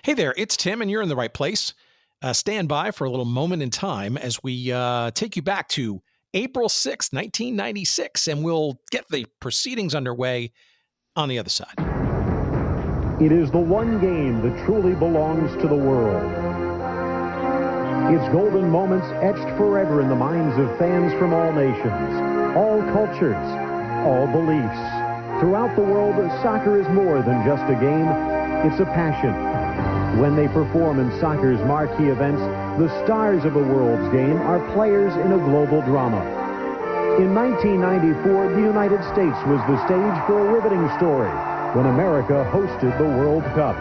Hey there, it's Tim, and you're in the right place. Stand by for a little moment in time as we take you back to April 6th, 1996, and we'll get the proceedings underway on the other side. It is the one game that truly belongs to the world. Its golden moments etched forever in the minds of fans from all nations, all cultures, all beliefs. Throughout the world, soccer is more than just a game. It's a passion. When they perform in soccer's marquee events, the stars of a world's game are players in a global drama. In 1994, the United States was the stage for a riveting story when America hosted the World Cup.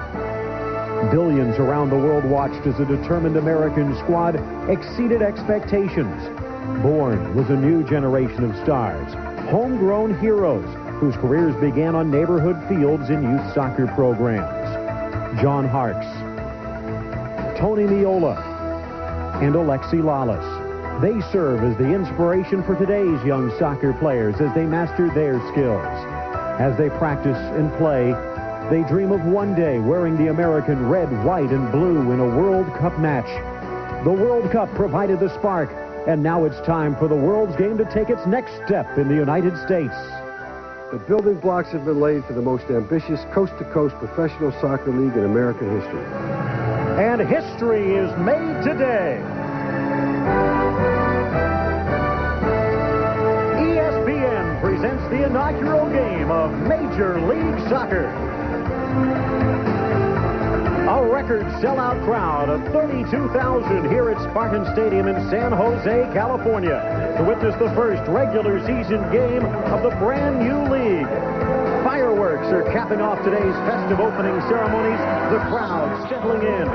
Billions around the world watched as a determined American squad exceeded expectations. Born was a new generation of stars, homegrown heroes whose careers began on neighborhood fields in youth soccer programs. John Harkes, Tony Meola, and Alexi Lalas. They serve as the inspiration for today's young soccer players as they master their skills. As they practice and play, they dream of one day wearing the American red, white, and blue in a World Cup match. The World Cup provided the spark, and now it's time for the World's game to take its next step in the United States. The building blocks have been laid for the most ambitious coast-to-coast professional soccer league in American history. And history is made today. ESPN presents the inaugural game of Major League Soccer. A record sellout crowd of 32,000 here at Spartan Stadium in San Jose, California, to witness the first regular season game of the brand new league. Fireworks are capping off today's festive opening ceremonies, the crowd settling in.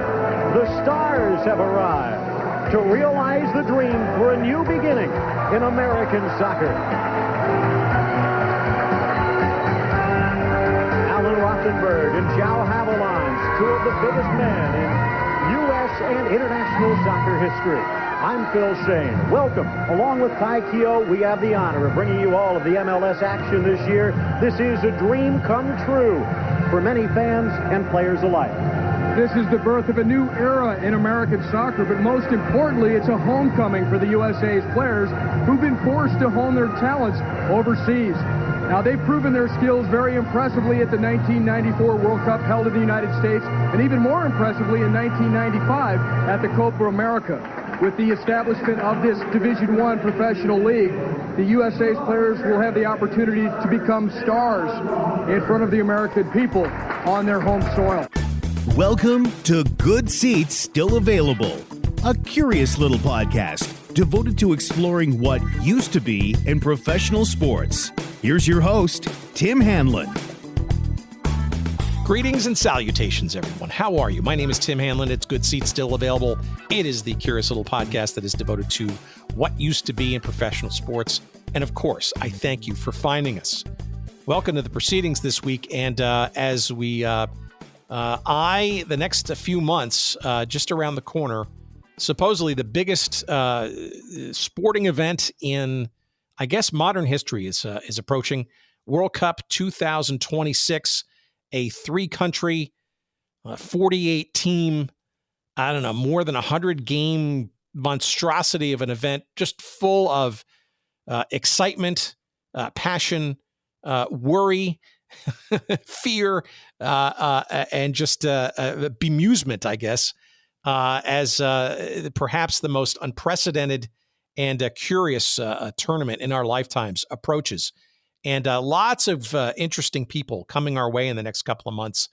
The stars have arrived to realize the dream for a new beginning in American soccer. Alan Rothenberg and João Havelange, two of the biggest men in U.S. and international soccer history. I'm Phil Shane. Welcome. Along with Kai Keogh, we have the honor of bringing you all of the MLS action this year. This is a dream come true for many fans and players alike. This is the birth of a new era in American soccer, but most importantly, it's a homecoming for the USA's players who've been forced to hone their talents overseas. Now, they've proven their skills very impressively at the 1994 World Cup held in the United States, and even more impressively in 1995 at the Copa America. With the establishment of this Division I professional league, the USA's players will have the opportunity to become stars in front of the American people on their home soil. Welcome to Good Seats Still Available, a curious little podcast devoted to exploring what used to be in professional sports. Here's your host, Tim Hanlon. Greetings and salutations, everyone. How are you? My name is Tim Hanlon. It's Good Seats Still Available. It is the curious little podcast that is devoted to what used to be in professional sports. And of course, I thank you for finding us. Welcome to the proceedings this week. And as we the next few months, just around the corner, supposedly the biggest sporting event in, I guess, modern history is approaching. World Cup 2026, a 3-country, 48-team, I don't know, more than 100-game monstrosity of an event, just full of excitement, passion, worry, fear, and just bemusement, I guess, as perhaps the most unprecedented and curious tournament in our lifetimes approaches. And lots of interesting people coming our way in the next couple of months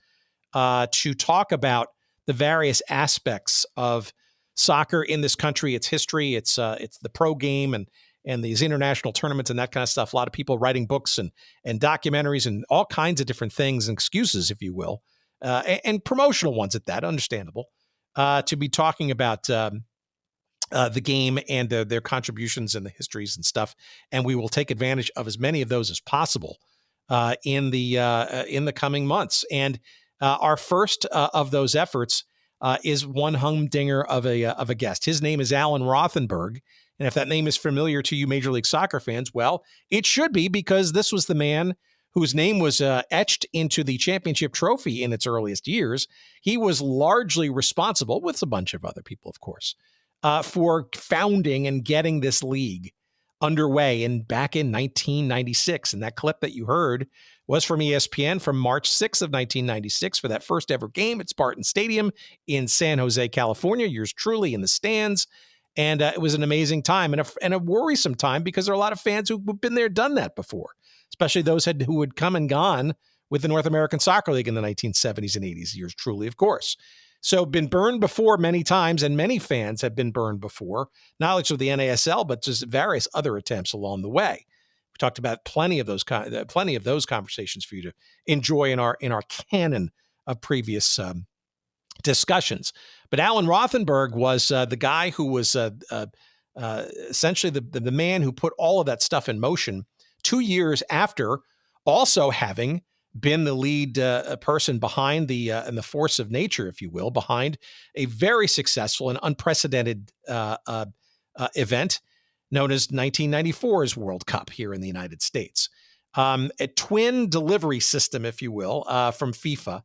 to talk about the various aspects of soccer in this country, its history, it's the pro game and these international tournaments and that kind of stuff. A lot of people writing books and documentaries and all kinds of different things and excuses, if you will, and promotional ones at that, understandable, to be talking about the game and their contributions and the histories and stuff. And we will take advantage of as many of those as possible in the coming months. And our first of those efforts is one humdinger of a guest. His name is Alan Rothenberg. And if that name is familiar to you Major League Soccer fans, well, it should be, because this was the man whose name was etched into the championship trophy in its earliest years, he was largely responsible, with a bunch of other people, of course, for founding and getting this league underway back in 1996. And that clip that you heard was from ESPN from March 6th of 1996 for that first ever game at Spartan Stadium in San Jose, California. Yours truly in the stands. And it was an amazing time and a worrisome time because there are a lot of fans who've been there, done that before, especially those who had come and gone with the North American Soccer League in the 1970s and 80s. Yours truly, of course. So been burned before many times, and many fans have been burned before, not just with the NASL, but just various other attempts along the way. We talked about plenty of those conversations for you to enjoy in our canon of previous discussions. But Alan Rothenberg was the guy who was essentially the man who put all of that stuff in motion 2 years after also having been the lead person behind and the force of nature, if you will, behind a very successful and unprecedented event known as 1994's World Cup here in the United States. A twin delivery system, if you will, from FIFA.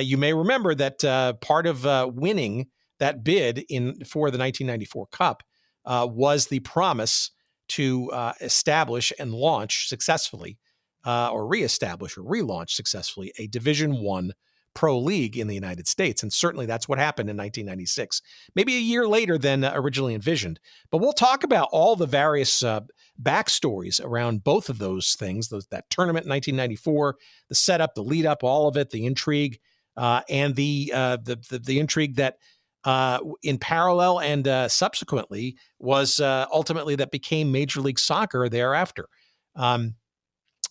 You may remember that part of winning that bid for the 1994 Cup was the promise to establish and launch successfully, or reestablish or relaunch successfully, a Division I pro league in the United States. And certainly that's what happened in 1996, maybe a year later than originally envisioned. But we'll talk about all the various backstories around both of those things, that tournament in 1994, the setup, the lead up, all of it, the intrigue, and the intrigue that in parallel and subsequently was ultimately that became Major League Soccer thereafter.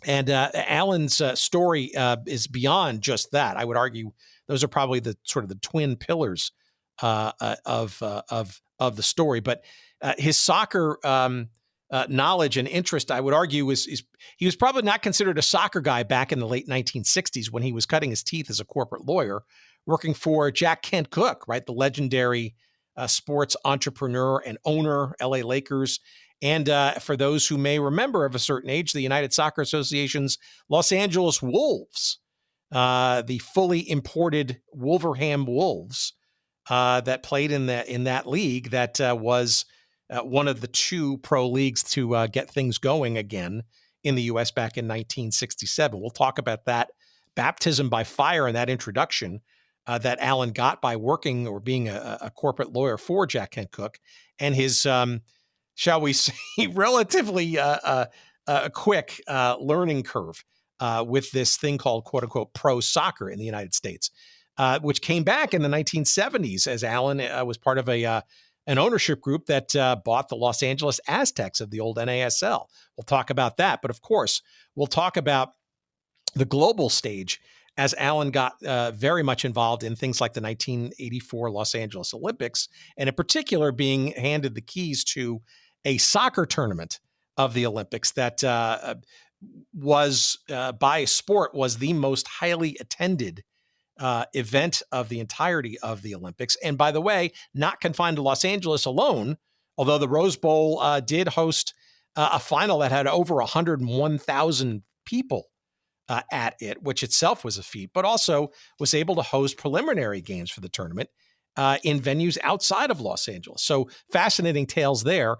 And Alan's story is beyond just that. I would argue those are probably the sort of the twin pillars of the story. But his soccer knowledge and interest, I would argue, is he was probably not considered a soccer guy back in the late 1960s when he was cutting his teeth as a corporate lawyer, working for Jack Kent Cooke, right, the legendary sports entrepreneur and owner, LA Lakers. And for those who may remember of a certain age, the United Soccer Association's Los Angeles Wolves, the fully imported Wolverham Wolves that played in that league that was one of the two pro leagues to get things going again in the U.S. back in 1967. We'll talk about that baptism by fire and that introduction that Alan got by working or being a corporate lawyer for Jack Kent Cooke, and his shall we say, relatively quick learning curve with this thing called, quote unquote, pro soccer in the United States, which came back in the 1970s as Alan was part of an ownership group that bought the Los Angeles Aztecs of the old NASL. We'll talk about that. But of course, we'll talk about the global stage as Alan got very much involved in things like the 1984 Los Angeles Olympics, and in particular being handed the keys to a soccer tournament of the Olympics that was by sport was the most highly attended event of the entirety of the Olympics. And by the way, not confined to Los Angeles alone, although the Rose Bowl did host a final that had over 101,000 people at it, which itself was a feat, but also was able to host preliminary games for the tournament in venues outside of Los Angeles. So fascinating tales there.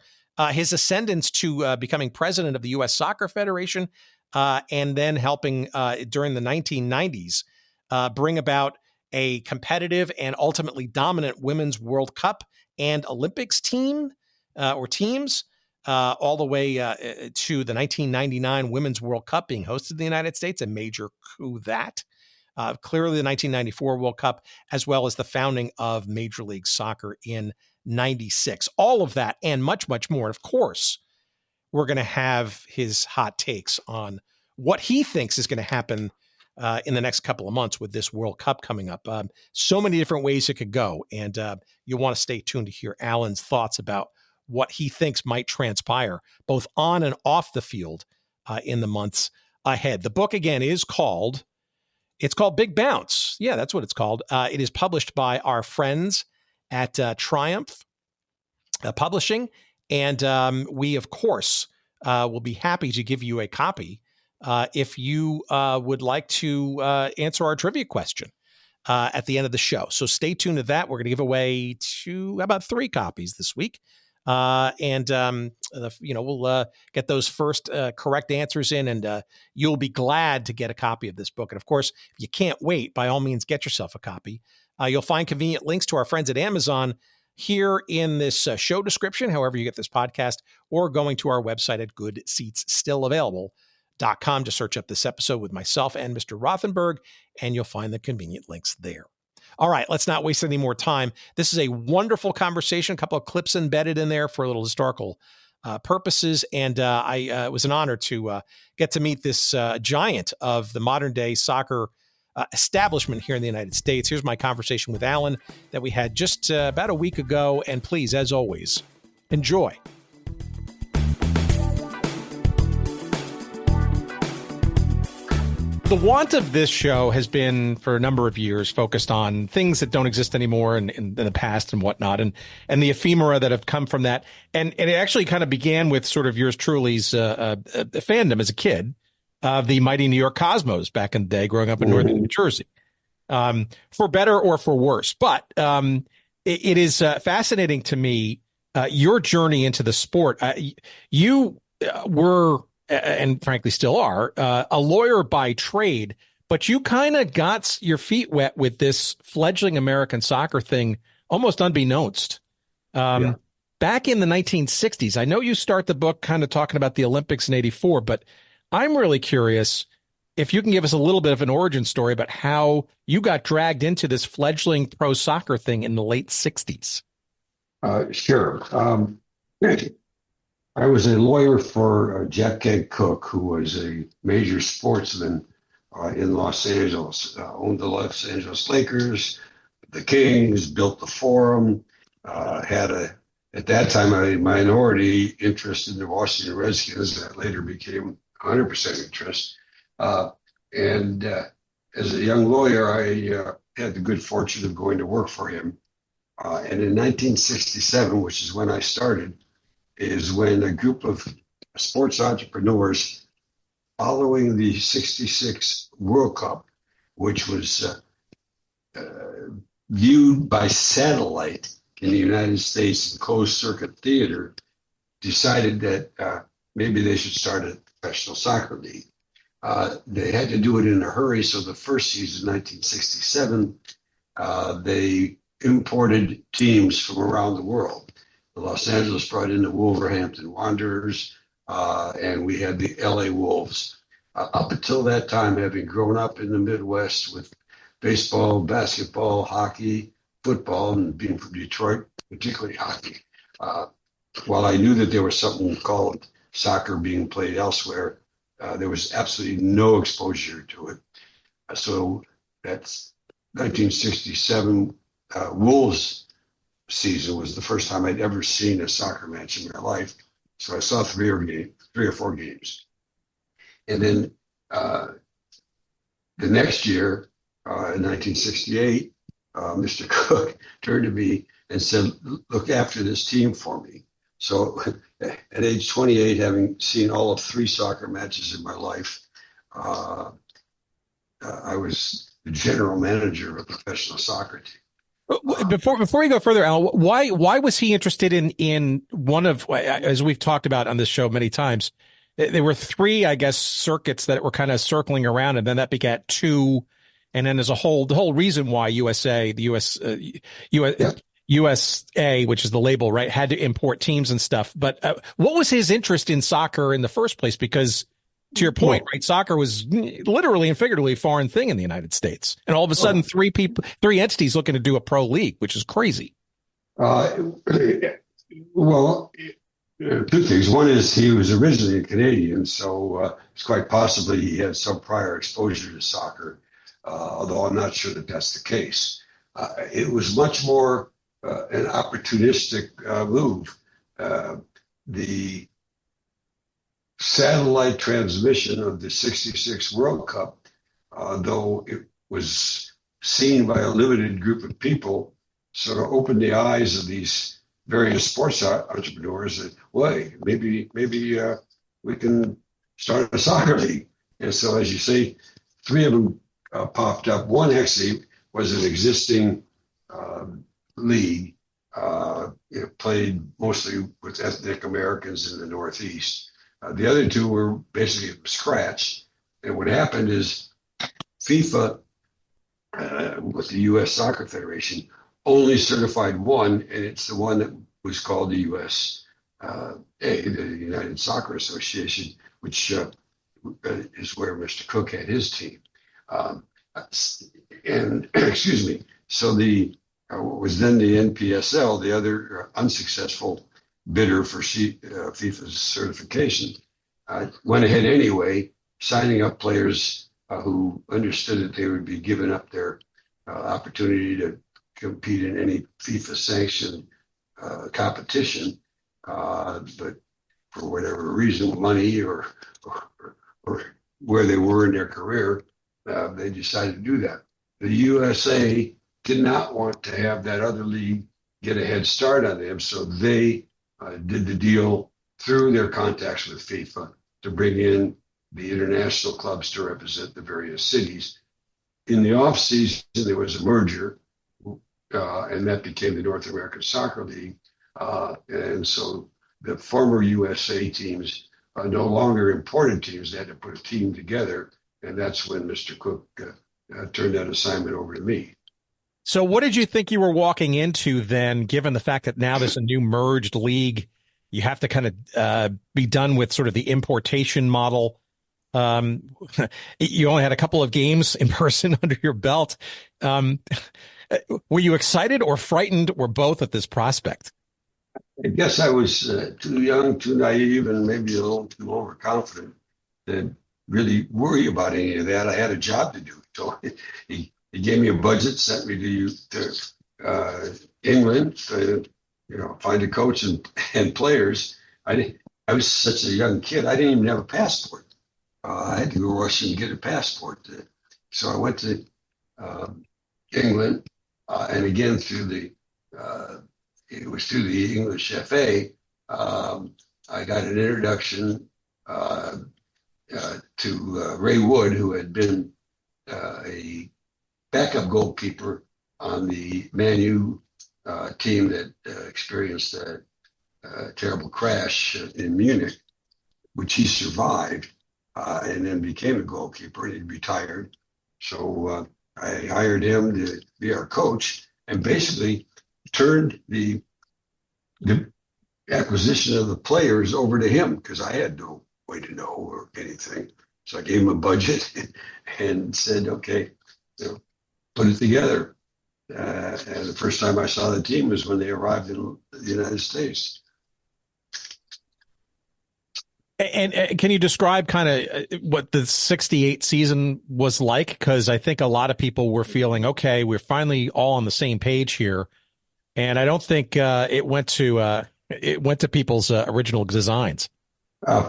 His ascendance to becoming president of the U.S. Soccer Federation, and then helping during the 1990s bring about a competitive and ultimately dominant Women's World Cup and Olympics team or teams, all the way to the 1999 Women's World Cup being hosted in the United States, a major coup that. Clearly the 1994 World Cup, as well as the founding of Major League Soccer in 96. All of that and much, much more. And of course, we're going to have his hot takes on what he thinks is going to happen in the next couple of months with this World Cup coming up. So many different ways it could go. And you'll want to stay tuned to hear Alan's thoughts about what he thinks might transpire both on and off the field in the months ahead. The book, again, is called Big Bounce. Yeah, that's what it's called. It is published by our friends at Triumph Publishing. And we, of course, will be happy to give you a copy if you would like to answer our trivia question at the end of the show. So stay tuned to that. We're going to give away about 3 copies this week. We'll get those first correct answers in, and you'll be glad to get a copy of this book. And of course, if you can't wait, by all means, get yourself a copy. You'll find convenient links to our friends at Amazon here in this show description, however you get this podcast, or going to our website at goodseatsstillavailable.com to search up this episode with myself and Mr. Rothenberg, and you'll find the convenient links there. All right, let's not waste any more time. This is a wonderful conversation, a couple of clips embedded in there for a little historical purposes, and it was an honor to get to meet this giant of the modern-day soccer establishment here in the United States. Here's my conversation with Alan that we had just about a week ago, and please, as always, enjoy. The want of this show has been, for a number of years, focused on things that don't exist anymore in the past and whatnot, and the ephemera that have come from that. And it actually kind of began with sort of yours truly's fandom as a kid of the mighty New York Cosmos back in the day, growing up in northern New Jersey, for better or for worse. But it is fascinating to me, your journey into the sport. You were, and frankly still are, a lawyer by trade, but you kind of got your feet wet with this fledgling American soccer thing almost unbeknownst. Back in the 1960s, I know you start the book kind of talking about the Olympics in '84, but I'm really curious if you can give us a little bit of an origin story about how you got dragged into this fledgling pro soccer thing in the late 60s. Sure. I was a lawyer for Jack Kent Cooke, who was a major sportsman in Los Angeles, owned the Los Angeles Lakers, the Kings, built the Forum, had at that time, a minority interest in the Washington Redskins that later became 100% interest. And as a young lawyer, I had the good fortune of going to work for him. And in 1967, which is when I started, is when a group of sports entrepreneurs, following the '66 World Cup, which was viewed by satellite in the United States in closed circuit theater, decided that maybe they should start a professional soccer league. They had to do it in a hurry, so the first season, 1967, they imported teams from around the world. Los Angeles brought in the Wolverhampton Wanderers, and we had the LA Wolves. Up until that time, having grown up in the Midwest with baseball, basketball, hockey, football, and being from Detroit, particularly hockey, while I knew that there was something called soccer being played elsewhere, there was absolutely no exposure to it. So that's 1967 Wolves season was the first time I'd ever seen a soccer match in my life. So I saw 3 or 4 games. And then the next year, in 1968, Mr. Cooke turned to me and said, look after this team for me. So at age 28, having seen all of 3 soccer matches in my life, I was the general manager of a professional soccer team. Before we go further, Alan, why was he interested in one of, as we've talked about on this show many times, there were 3, I guess, circuits that were kind of circling around, and then that begat 2, and then there's the whole reason why USA, which is the label, right, had to import teams and stuff. But what was his interest in soccer in the first place? Because to your point, right, soccer was literally and figuratively a foreign thing in the United States. And all of a sudden, 3 entities looking to do a pro league, which is crazy. Well, 2 things. One is he was originally a Canadian, so it's quite possibly he had some prior exposure to soccer, although I'm not sure that that's the case. It was much more an opportunistic move. The satellite transmission of the '66 World Cup, though it was seen by a limited group of people, sort of opened the eyes of these various sports entrepreneurs that, maybe we can start a soccer league. And so, as you say, three of them popped up. One actually was an existing league, played mostly with ethnic Americans in the Northeast. The other two were basically from scratch. And what happened is FIFA, with the U.S. Soccer Federation, only certified one, and it's the one that was called the U.S. The United Soccer Association, which is where Mr. Cooke had his team. And excuse me, so what was then the NPSL, the other unsuccessful bidder for FIFA's certification, went ahead anyway, signing up players who understood that they would be giving up their opportunity to compete in any FIFA-sanctioned competition, but for whatever reason, money or where they were in their career, they decided to do that. The USA did not want to have that other league get a head start on them, so they did the deal through their contacts with FIFA to bring in the international clubs to represent the various cities. In the off season, there was a merger, and that became the North American Soccer League. And so the former USA teams are no longer imported teams. They had to put a team together, and that's when Mr. Cooke turned that assignment over to me. So what did you think you were walking into then, given the fact that now there's a new merged league? You have to kind of be done with sort of the importation model. You only had a couple of games in person under your belt. Were you excited or frightened or both at this prospect? I guess I was too young, too naive, and maybe a little too overconfident to really worry about any of that. I had a job to do. So he gave me a budget, sent me to England to find a coach and players. I was such a young kid. I didn't even have a passport. I had to go rush and get a passport. So I went to England, and again it was through the English FA. I got an introduction to Ray Wood, who had been a backup goalkeeper on the Man U team that experienced a terrible crash in Munich, which he survived and then became a goalkeeper, and he retired. So I hired him to be our coach and basically turned the acquisition of the players over to him because I had no way to know or anything. So I gave him a budget and said, okay, put it together. And the first time I saw the team was when they arrived in the United States. And can you describe kind of what the 68 season was like? Because I think a lot of people were feeling, okay, we're finally all on the same page here. And I don't think it went to people's original designs.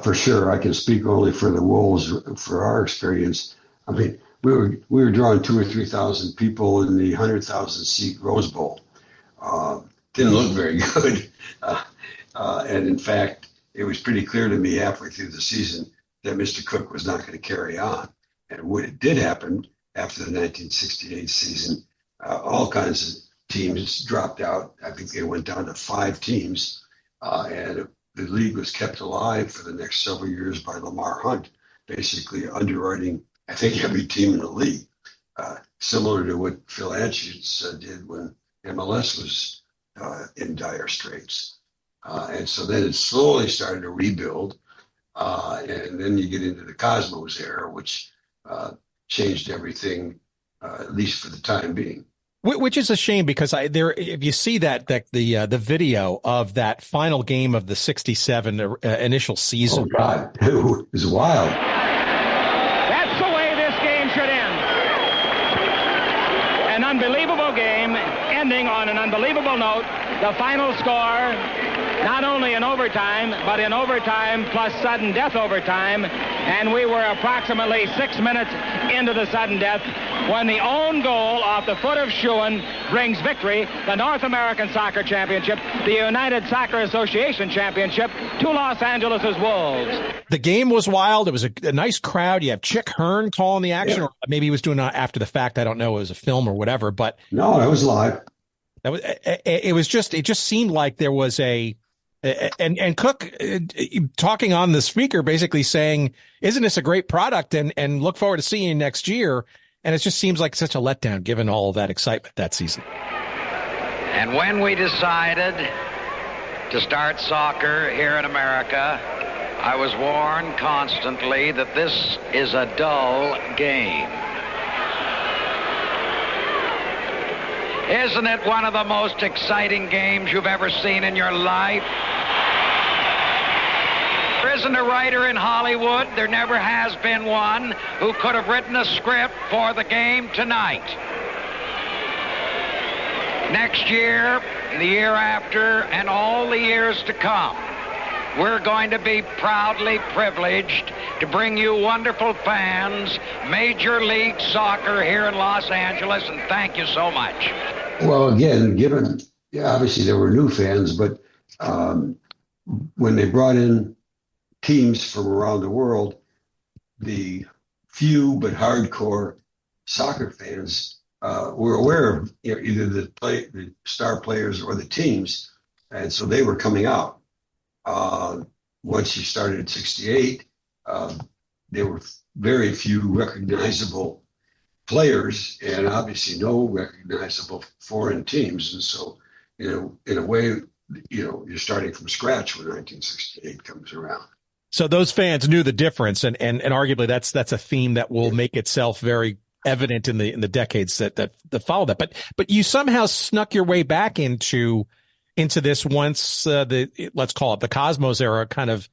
For sure. I can speak only for the Wolves, for our experience. I mean, we were drawing 2,000 or 3,000 people in the 100,000 seat Rose Bowl. Didn't look very good. And in fact, it was pretty clear to me halfway through the season that Mr. Cooke was not going to carry on. And when it did happen after the 1968 season, all kinds of teams dropped out. I think they went down to 5 teams, and the league was kept alive for the next several years by Lamar Hunt, basically underwriting, I think, every team in the league, similar to what Phil Anschutz did when MLS was in dire straits. And so then it slowly started to rebuild, and then you get into the Cosmos era, which changed everything, at least for the time being. Which is a shame because if you see the video of that final game of the 67 initial season. Oh God, it was wild. That's the way this game should end. An unbelievable game ending on an unbelievable note. The final score, not only in overtime, but in overtime plus sudden death overtime, and we were approximately 6 minutes into the sudden death when the own goal off the foot of Schuhen brings victory, the North American Soccer Championship, the United Soccer Association Championship, to Los Angeles' Wolves. The game was wild. It was a nice crowd. You have Chick Hearn calling the action, or maybe he was doing it after the fact. I don't know. It was a film or whatever, but no, that was live. It just seemed like there was and Cook talking on the speaker, basically saying, isn't this a great product? And look forward to seeing you next year. And it just seems like such a letdown given all of that excitement that season. And when we decided to start soccer here in America, I was warned constantly that this is a dull game. Isn't it one of the most exciting games you've ever seen in your life? There isn't a writer in Hollywood, there never has been one, who could have written a script for the game tonight. Next year, the year after, and all the years to come, we're going to be proudly privileged to bring you wonderful fans, Major League Soccer here in Los Angeles, and thank you so much. Well, again, obviously there were new fans, but when they brought in teams from around the world, the few but hardcore soccer fans were aware of either the star players or the teams, and so they were coming out. Once you started in '68, there were very few recognizable players and obviously no recognizable foreign teams. And so, in a way, you're starting from scratch when 1968 comes around. So those fans knew the difference, and arguably that's a theme that will make itself very evident in the decades that follow that. But you somehow snuck your way back into this once let's call it the Cosmos era kind of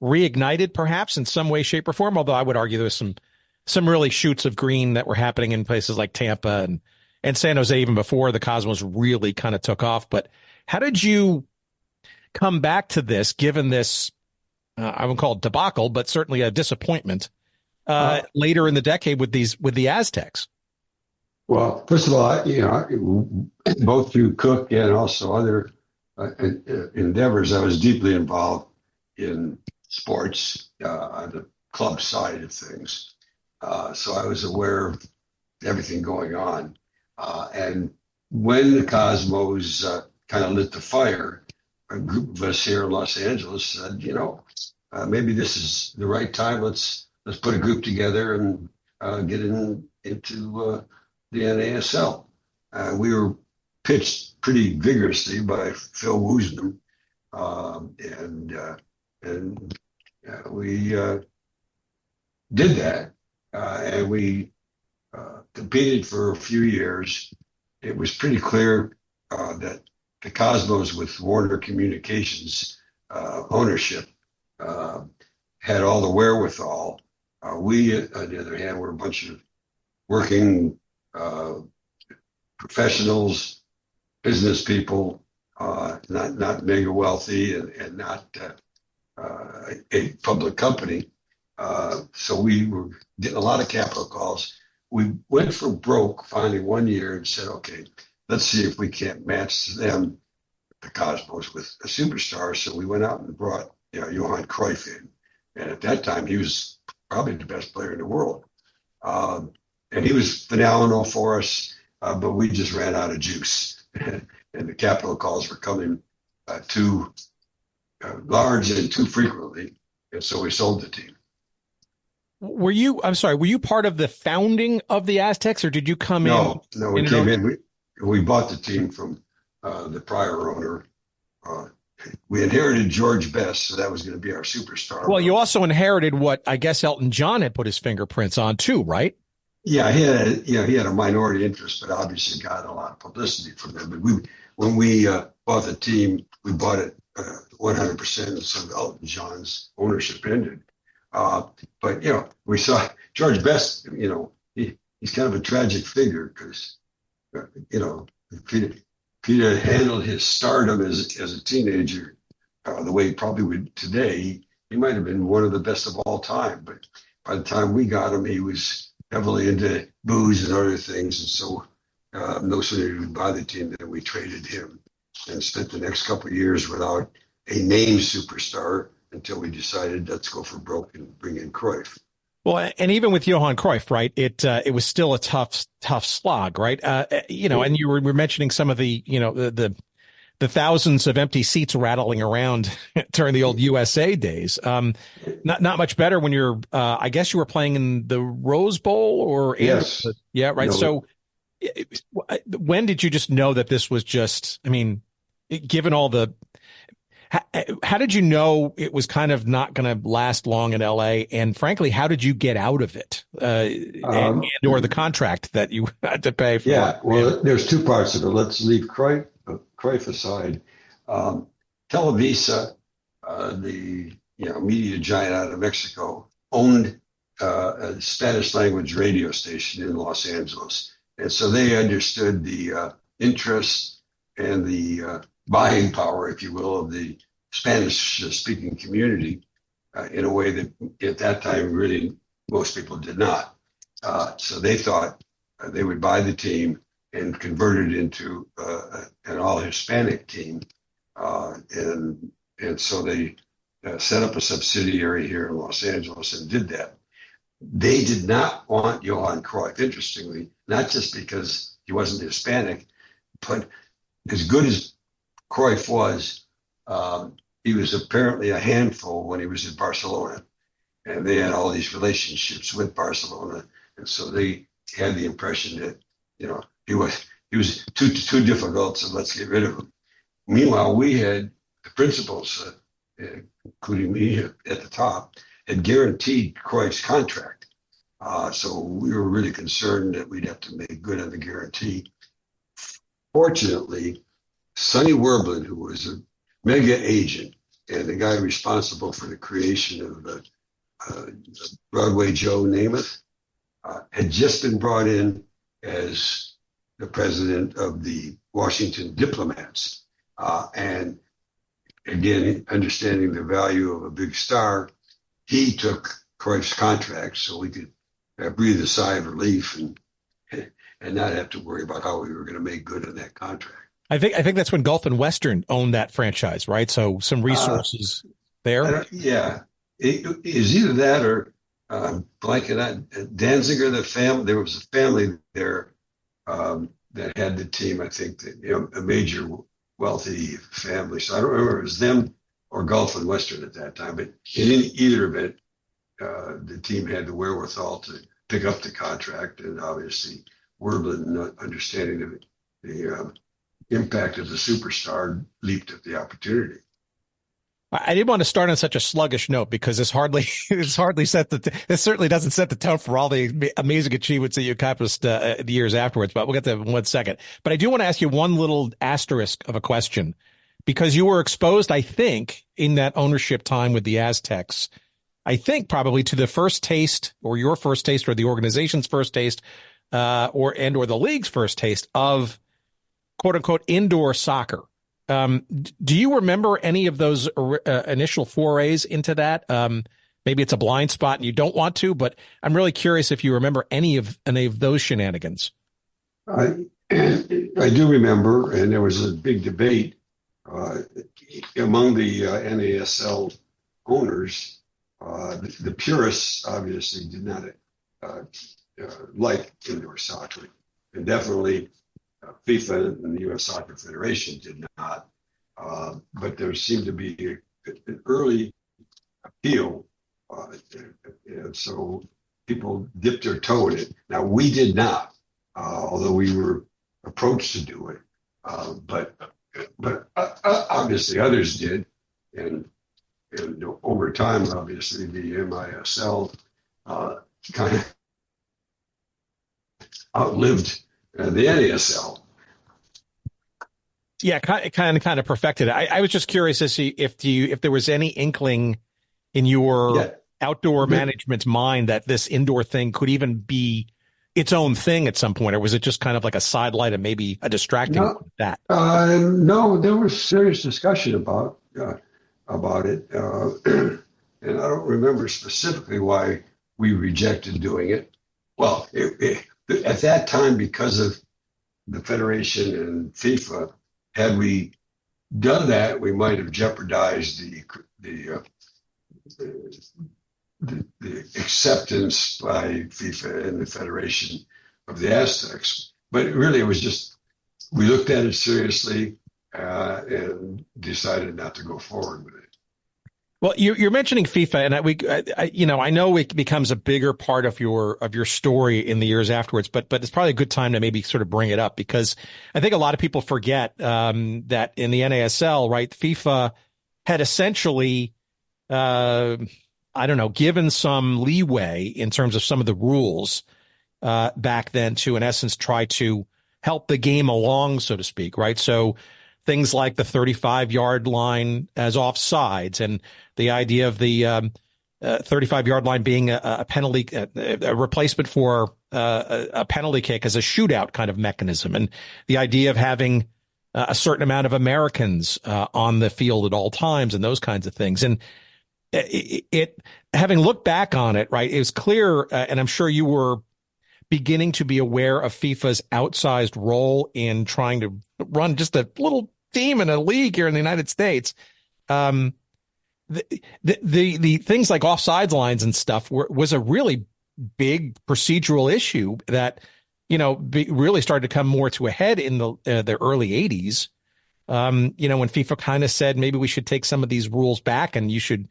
reignited, perhaps in some way, shape, or form. Although I would argue there's some really shoots of green that were happening in places like Tampa and San Jose even before the Cosmos really kind of took off. But how did you come back to this, given this, I wouldn't call it debacle, but certainly a disappointment later in the decade with the Aztecs? Well, first of all, both through Cook and also other endeavors, I was deeply involved in sports on the club side of things. So I was aware of everything going on. And when the Cosmos kind of lit the fire, a group of us here in Los Angeles said, maybe this is the right time. Let's put a group together and get into the NASL. We were pitched pretty vigorously by Phil Woosnam, and we did that, and we competed for a few years. It was pretty clear that the Cosmos, with Warner Communications ownership, had all the wherewithal. We, on the other hand, were a bunch of working professionals, business people, not mega wealthy and not a public company. So we were getting a lot of capital calls. We went for broke finally one year and said, okay, let's see if we can't match them, the Cosmos, with a superstar. So we went out and brought Johan Cruyff in. And at that time, he was probably the best player in the world. And he was phenomenal for us, but we just ran out of juice. And the capital calls were coming too large and too frequently. And so we sold the team. Were you part of the founding of the Aztecs, or did you come in? No, we came in. We bought the team from the prior owner. We inherited George Best, so that was going to be our superstar. Well, you also inherited what I guess Elton John had put his fingerprints on too, right? Yeah, he had a minority interest, but obviously got a lot of publicity from them. But when we bought the team, we bought it 100%, so Elton John's ownership ended. But we saw George Best. He's kind of a tragic if he'd handled his stardom as a teenager the way he probably would today, he might have been one of the best of all time. But by the time we got him, he was heavily into booze and other things. And so no sooner did we buy the team than we traded him and spent the next couple of years without a named superstar until we decided let's go for broke and bring in Cruyff. Well, and even with Johan Cruyff, right? It was still a tough slog, right? And you were mentioning some of the, the thousands of empty seats rattling around during the old USA days. Not much better when you're, I guess you were playing in the Rose Bowl or yes, yeah, right. No. So when did you just know that this was just? I mean, given all the. How did you know it was kind of not going to last long in LA? And frankly, how did you get out of it or the contract that you had to pay for? Yeah, well, there's two parts of it. Let's leave Cruyff aside. Televisa, the media giant out of Mexico, owned a Spanish language radio station in Los Angeles. And so they understood the interest and the buying power, if you will, of the Spanish-speaking community in a way that at that time really most people did not. So they thought they would buy the team and convert it into an all-Hispanic team. And so they set up a subsidiary here in Los Angeles and did that. They did not want Johan Cruyff, interestingly, not just because he wasn't Hispanic, but as good as Cruyff was, he was apparently a handful when he was in Barcelona, and they had all these relationships with Barcelona, and so they had the impression that he was too difficult, so let's get rid of him. Meanwhile, we had the principals, including me at the top, had guaranteed Cruyff's contract, so we were really concerned that we'd have to make good on the guarantee. Fortunately, Sonny Werblin, who was a mega agent and the guy responsible for the creation of Broadway Joe Namath, had just been brought in as the president of the Washington Diplomats. And again, understanding the value of a big star, he took Cruyff's contract so we could breathe a sigh of relief and not have to worry about how we were going to make good on that contract. I think that's when Gulf and Western owned that franchise, right? So some resources there. Yeah, it is either that or blanket on Danziger. The family, there was a family there that had the team. I think that a major wealthy family. So I don't remember if it was them or Gulf and Western at that time. But in either event, the team had the wherewithal to pick up the contract, and obviously Werblin, understanding the impact of the superstar, leaped at the opportunity. I didn't want to start on such a sluggish note because this certainly doesn't set the tone for all the amazing achievements that you accomplished the years afterwards. But we'll get to that in 1 second. But I do want to ask you one little asterisk of a question, because you were exposed, I think, in that ownership time with the Aztecs, I think probably to the first taste, or your first taste, or the organization's first taste, or the league's first taste of quote unquote indoor soccer. Do you remember any of those initial forays into that? Maybe it's a blind spot and you don't want to, but I'm really curious if you remember any of those shenanigans. I do remember, and there was a big debate among the NASL owners. The purists obviously did not like indoor soccer, and definitely FIFA and the U.S. Soccer Federation did not, but there seemed to be an early appeal, and so people dipped their toe in it. Now, we did not, although we were approached to do it, but obviously others did, and over time, obviously, the MISL kind of outlived the NASL. Yeah, kind of perfected it. I was just curious to see if there was any inkling in your outdoor management's mind that this indoor thing could even be its own thing at some point, or was it just kind of like a sidelight and maybe a distracting that? No, there was serious discussion about it. and I don't remember specifically why we rejected doing it. Well, at that time, because of the Federation and FIFA, had we done that, we might have jeopardized the acceptance by FIFA and the Federation of the Aztecs. But really, it was just, we looked at it seriously and decided not to go forward with it. Well, you're mentioning FIFA, and I know it becomes a bigger part of your story in the years afterwards, but it's probably a good time to maybe sort of bring it up, because I think a lot of people forget that in the NASL, right, FIFA had essentially, given some leeway in terms of some of the rules back then to, in essence, try to help the game along, so to speak, right? So things like the 35-yard line as offsides, and the idea of the 35-yard line being a penalty, a replacement for a penalty kick as a shootout kind of mechanism, and the idea of having a certain amount of Americans on the field at all times, and those kinds of things. And it having looked back on it, right, it was clear, and I'm sure you were beginning to be aware of FIFA's outsized role in trying to run just a little team in a league here in the United States. The things like offsides lines and stuff was a really big procedural issue that, really started to come more to a head in the early 80s. When FIFA kind of said, maybe we should take some of these rules back, and you should,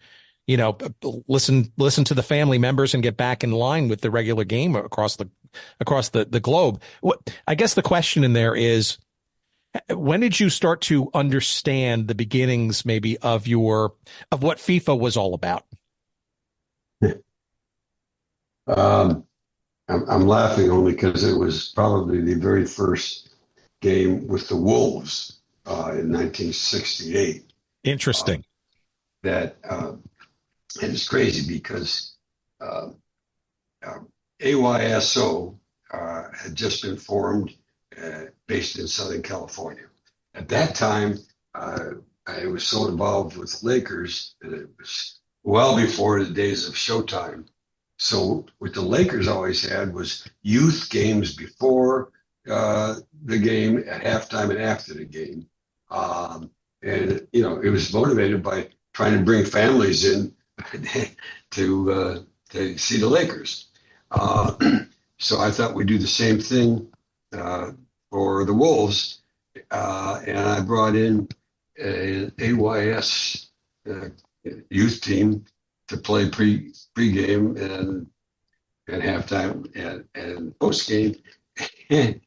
listen to the family members and get back in line with the regular game across the globe. I guess the question in there is, when did you start to understand the beginnings maybe of what FIFA was all about? I'm laughing only because it was probably the very first game with the Wolves in 1968. Interesting. And it's crazy because AYSO had just been formed, based in Southern California. At that time, I was so involved with Lakers, and it was well before the days of Showtime. So what the Lakers always had was youth games before the game, at halftime, and after the game. And it was motivated by trying to bring families in to see the Lakers. So I thought we'd do the same thing for the Wolves, and I brought in an AYS youth team to play pre-game and halftime and post-game. And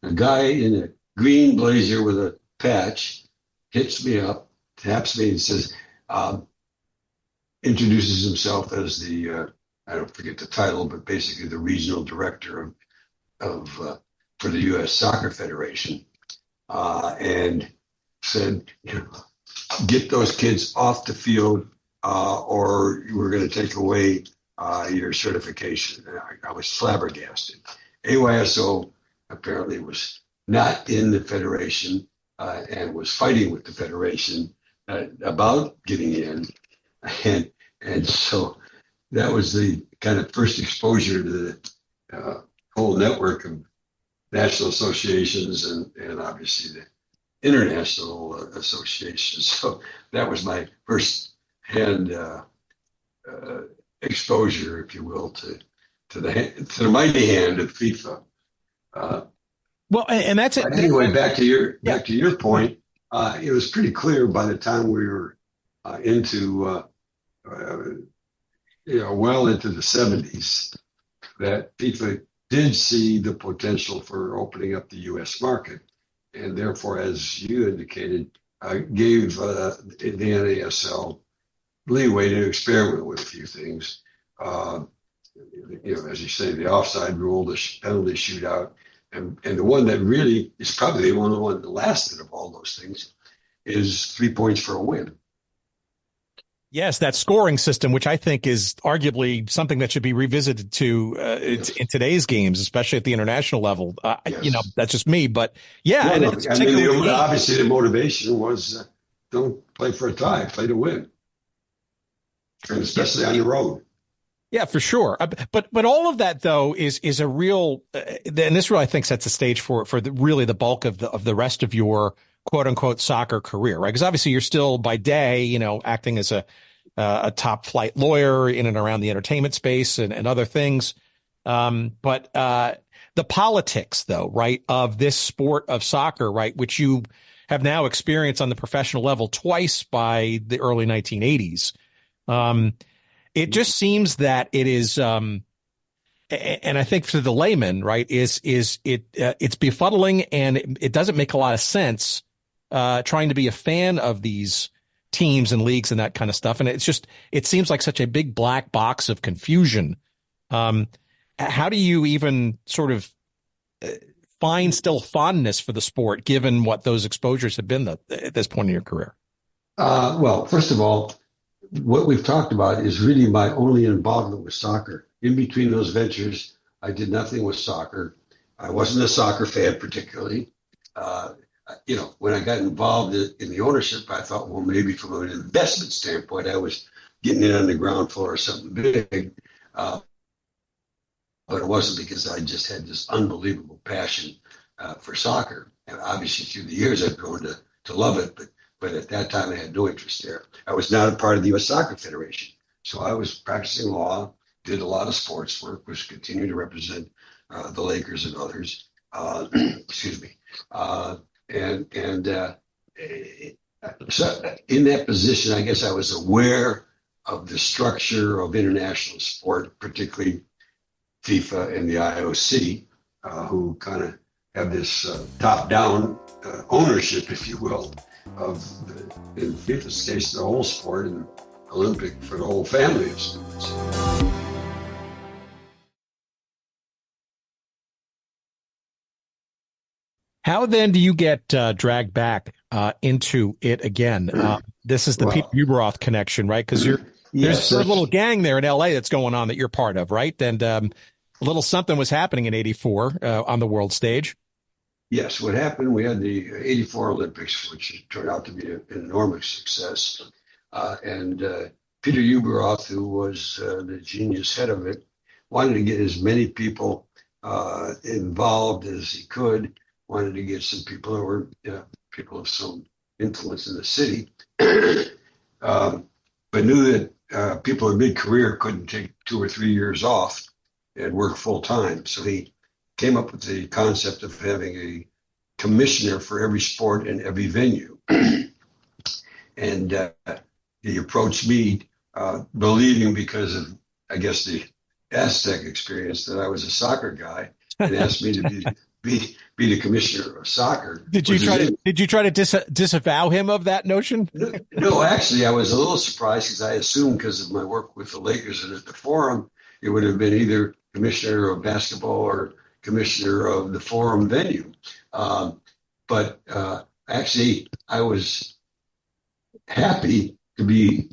a guy in a green blazer with a patch hits me up, taps me, and says, introduces himself as the, I don't forget the title, but basically the regional director for the U.S. Soccer Federation, and said, get those kids off the field or we're going to take away your certification. And I was flabbergasted. AYSO apparently was not in the Federation and was fighting with the Federation about getting in. And so that was the kind of first exposure to the whole network of national associations and obviously the international associations. So that was my first hand exposure, if you will, to the mighty hand of FIFA. Well, and that's it. Anyway, back to your point. It was pretty clear by the time we were into well into the 70s that FIFA did see the potential for opening up the U.S. market, and therefore, as you indicated, gave the NASL leeway to experiment with a few things. As you say, the offside rule, the penalty shootout, and the one that really is probably the only one that lasted of all those things is 3 points for a win. Yes, that scoring system, which I think is arguably something that should be revisited in today's games, especially at the international level. Yes. That's just me, but yeah. Well, obviously the motivation was don't play for a tie, play to win. and especially on the road. Yeah, for sure. But all of that though is a real, and this really I think sets the stage for really the bulk of the rest of your quote unquote soccer career, right? Because obviously you're still by day, acting as a top flight lawyer in and around the entertainment space and other things. But the politics though, right, of this sport of soccer, right, which you have now experienced on the professional level twice by the early 1980s. It just seems that it is, and I think for the layman, right, it's befuddling, and it doesn't make a lot of sense trying to be a fan of these teams and leagues and that kind of stuff. And it seems like such a big black box of confusion. How do you even sort of find still fondness for the sport, given what those exposures have been at this point in your career? Well, first of all, what we've talked about is really my only involvement with soccer. In between those ventures, I did nothing with soccer. I wasn't a soccer fan particularly. When I got involved in the ownership, I thought, well, maybe from an investment standpoint, I was getting in on the ground floor or something big. But it wasn't, because I just had this unbelievable passion for soccer. And obviously through the years, I've grown to love it. But at that time, I had no interest there. I was not a part of the U.S. Soccer Federation. So I was practicing law, did a lot of sports work, was continuing to represent the Lakers and others. Excuse me. So in that position, I guess I was aware of the structure of international sport, particularly FIFA and the IOC, who kind of have this top-down ownership, if you will, of, in FIFA's case, the whole sport, and Olympic for the whole family of sports. How then do you get dragged back into it again? This is the Peter Ueberroth connection, right? Because there's a little gang there in L.A. that's going on that you're part of, right? And a little something was happening in '84 on the world stage. Yes, what happened, we had the '84 Olympics, which turned out to be an enormous success. And Peter Ueberroth, who was the genius head of it, wanted to get as many people involved as he could, wanted to get some people who were people of some influence in the city, but knew that people in mid-career couldn't take 2 or 3 years off and work full-time. So he came up with the concept of having a commissioner for every sport and every venue. And he approached me, believing, because of, I guess, the Aztec experience, that I was a soccer guy, and asked me to be the commissioner of soccer. Did you try to disavow him of that notion? No, actually, I was a little surprised, because I assumed, because of my work with the Lakers and at the Forum, it would have been either commissioner of basketball or commissioner of the Forum venue. But actually, I was happy to be,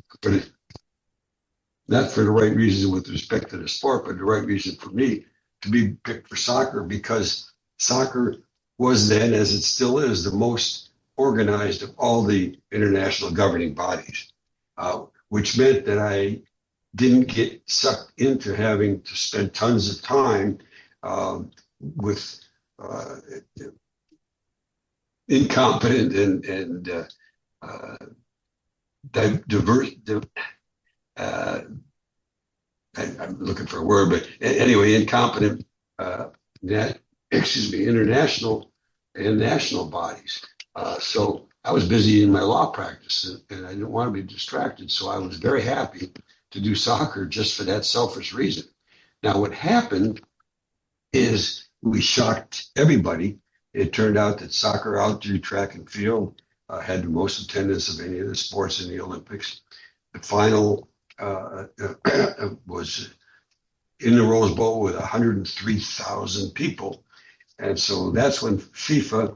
not for the right reason with respect to the sport, but the right reason for me to be picked for soccer, because soccer was then, as it still is, the most organized of all the international governing bodies, which meant that I didn't get sucked into having to spend tons of time with incompetent and diverse. I'm looking for a word, but anyway, incompetent. International and national bodies. So I was busy in my law practice, and I didn't want to be distracted. So I was very happy to do soccer just for that selfish reason. Now, what happened is we shocked everybody. It turned out that soccer, outdoor track and field, had the most attendance of any of the sports in the Olympics. The final was in the Rose Bowl with 103,000 people. And so that's when FIFA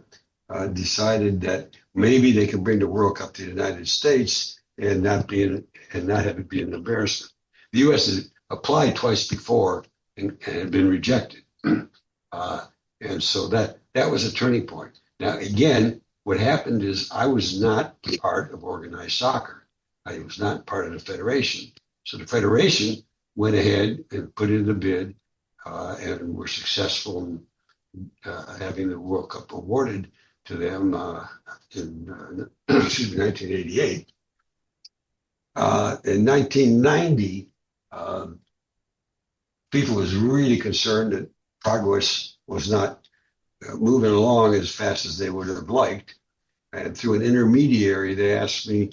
decided that maybe they could bring the World Cup to the United States and not have it be an embarrassment. The U.S. had applied twice before and had been rejected. And so that was a turning point. Now, again, what happened is I was not part of organized soccer. I was not part of the federation. So the Federation went ahead and put in the bid and were successful in having the World Cup awarded to them in 1988. In 1990, FIFA was really concerned that progress was not moving along as fast as they would have liked. And through an intermediary, they asked me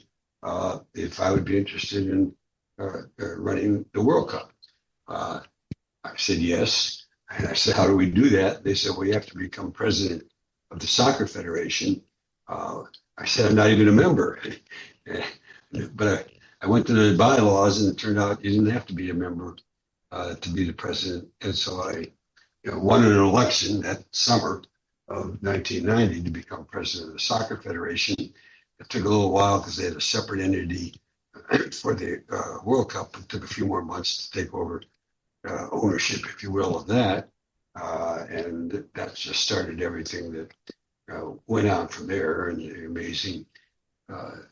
if I would be interested in running the World Cup. I said yes. And I said, how do we do that? They said, well, you have to become president of the Soccer Federation. I said, I'm not even a member. But I went to the bylaws, and it turned out you didn't have to be a member to be the president. And so I won an election that summer of 1990 to become president of the Soccer Federation. It took a little while because they had a separate entity for the World Cup. It took a few more months to take over ownership, if you will, of that. And that just started everything that went on from there, and the amazing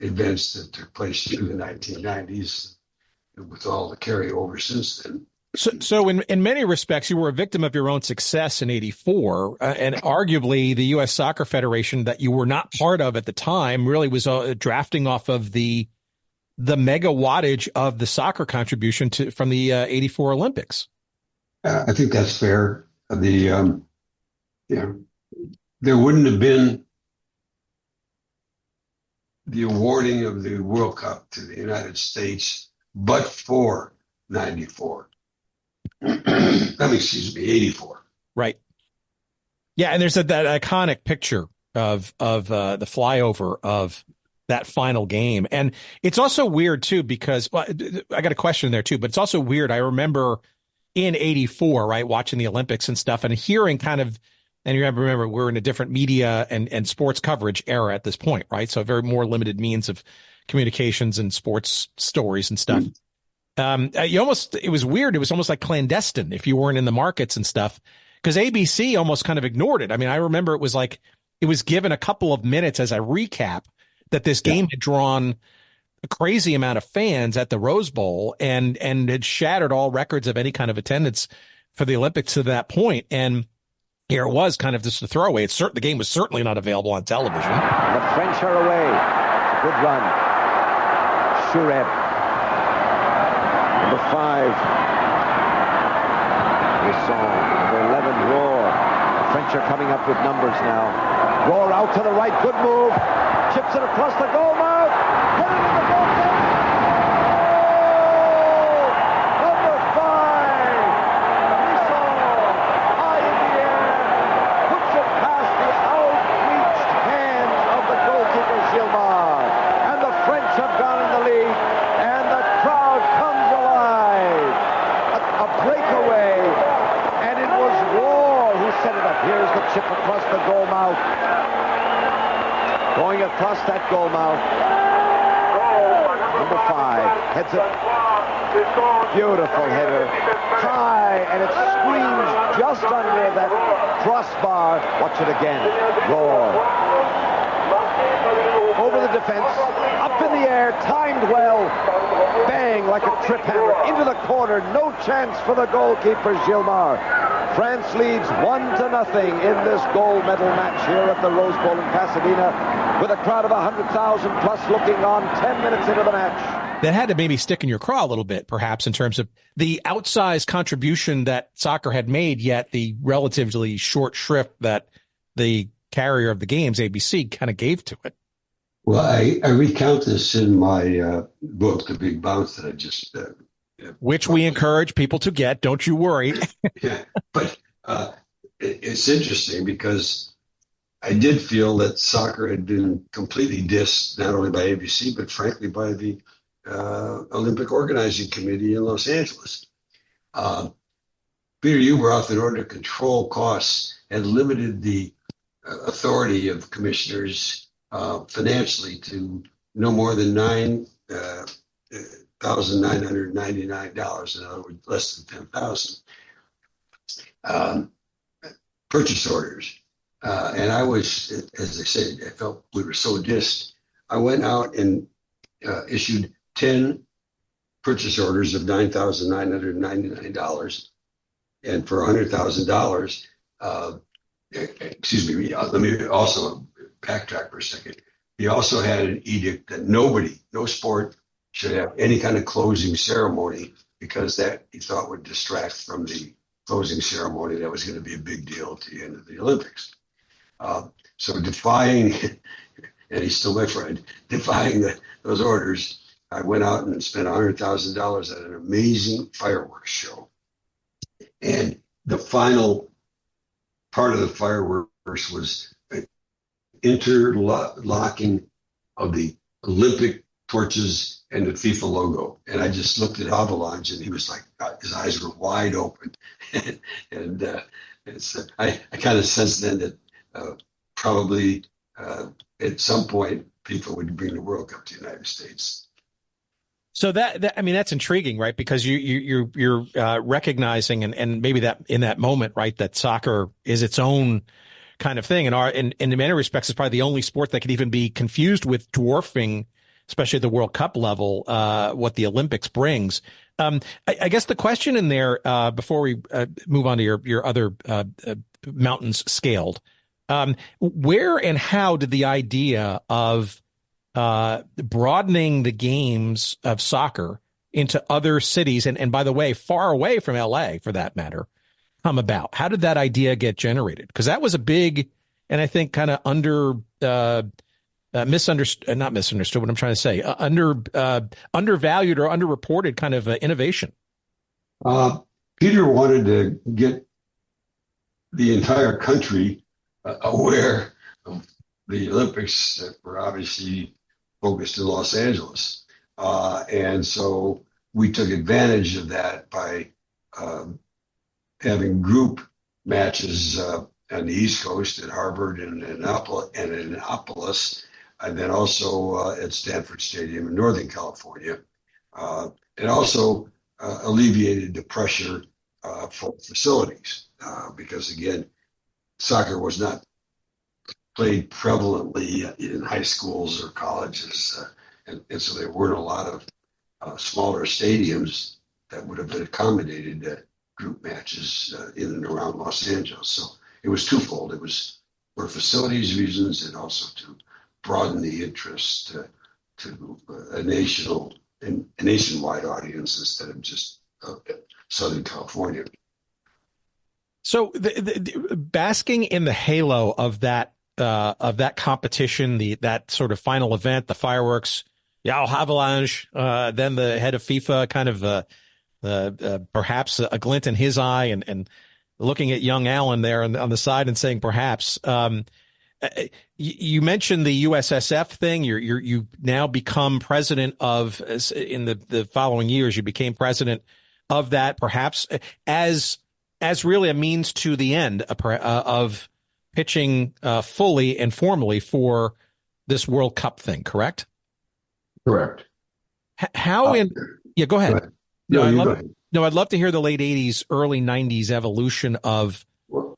events that took place through the 1990s with all the carryover since then. So in many respects, you were a victim of your own success in '84, and arguably the U.S. Soccer Federation that you were not part of at the time really was drafting off of the mega wattage of the soccer contribution from the '84 Olympics. I think that's fair. There wouldn't have been the awarding of the World Cup to the United States but for '94. Excuse me, '84. Right. Yeah, and there's that iconic picture of the flyover of that final game. And it's also weird, too, because I got a question there, too, but it's also weird. I remember in '84, right, watching the Olympics and stuff and hearing kind of, and you remember we're in a different media and sports coverage era at this point, right? So a very more limited means of communications and sports stories and stuff. It was weird. It was almost like clandestine if you weren't in the markets and stuff, because ABC almost kind of ignored it. I mean, I remember it was like it was given a couple of minutes as a recap that this game had drawn a crazy amount of fans at the Rose Bowl and had shattered all records of any kind of attendance for the Olympics to that point. And here it was, kind of just a throwaway. The game was certainly not available on television. The French are away. Good run. Shureb. Number 5, Risson. Number 11, Roar. The French are coming up with numbers now. Roar out to the right, good move. Chips it across the goal mouth. Hit it in the goal. Number 5, Risson. High in the air. Puts it past the outreached hands of the goalkeeper, Gilmar. And the French have gone in the lead. And the crowd comes alive. A breakaway, and it was Roar who set it up. Here's the chip across the goal mouth. Going across that goal mouth. Number 5 heads it. Beautiful header. High, and it screams just under that crossbar. Watch it again. Roar. Over the defense, up in the air, timed well, bang like a trip hammer into the corner. No chance for the goalkeeper, Gilmar. France leads 1-0 in this gold medal match here at the Rose Bowl in Pasadena, with a crowd of 100,000 plus looking on 10 minutes into the match. That had to maybe stick in your craw a little bit, perhaps, in terms of the outsized contribution that soccer had made, yet the relatively short shrift that the carrier of the games, ABC, kind of gave to it. Well, I recount this in my book, The Big Bounce, that I just which we encourage people to get. Don't you worry. Yeah, but it's interesting because I did feel that soccer had been completely dissed, not only by ABC, but frankly by the Olympic Organizing Committee in Los Angeles. Peter Ueberroth, in order to control costs, had limited the authority of commissioners financially to no more than $9,999, in other words, less than 10,000 purchase orders. And I was, as I said, I felt we were so dissed. I went out and issued 10 purchase orders of $9,999, and for $100,000, excuse me, let me also backtrack for a second. He also had an edict that no sport should have any kind of closing ceremony, because that he thought would distract from the closing ceremony that was going to be a big deal at the end of the Olympics. So defying, and he's still my friend, defying those orders, I went out and spent $100,000 at an amazing fireworks show. And the final part of the fireworks was interlocking of the Olympic torches and the FIFA logo. And I just looked at Avalanche, and he was like, his eyes were wide open. And I kind of sensed then that probably at some point FIFA would bring the World Cup to the United States. So that I mean, that's intriguing, right? Because you're recognizing and maybe that in that moment, right, that soccer is its own kind of thing, and in many respects is probably the only sport that could even be confused with dwarfing, especially at the World Cup level, what the Olympics brings. I guess the question in there, before we move on to your other mountains scaled, where and how did the idea of broadening the games of soccer into other cities, and by the way, far away from LA for that matter, come about? How did that idea get generated? Because that was a big, and I think kind of misunderstood, not misunderstood, what I'm trying to say, undervalued or underreported kind of innovation. Peter wanted to get the entire country aware of the Olympics that were obviously focused in Los Angeles. And so we took advantage of that by having group matches on the East Coast at Harvard and Annapolis, and then also at Stanford Stadium in Northern California. It also alleviated the pressure for facilities, because again, soccer was not played prevalently in high schools or colleges, and so there weren't a lot of smaller stadiums that would have been accommodated group matches in and around Los Angeles. So it was twofold. It was for facilities reasons, and also to broaden the interest to a nationwide audience instead of just Southern California. So the basking in the halo of that competition, that sort of final event, the fireworks, Avalanche, then the head of FIFA kind of perhaps a glint in his eye, and looking at young Alan there on the side and saying perhaps. You mentioned the USSF thing. You now become president of, in the following years, you became president of that, perhaps as really a means to the end of pitching fully and formally for this World Cup thing, correct? Correct. How go ahead. Go ahead. I'd love to hear the late 80s, early 90s evolution of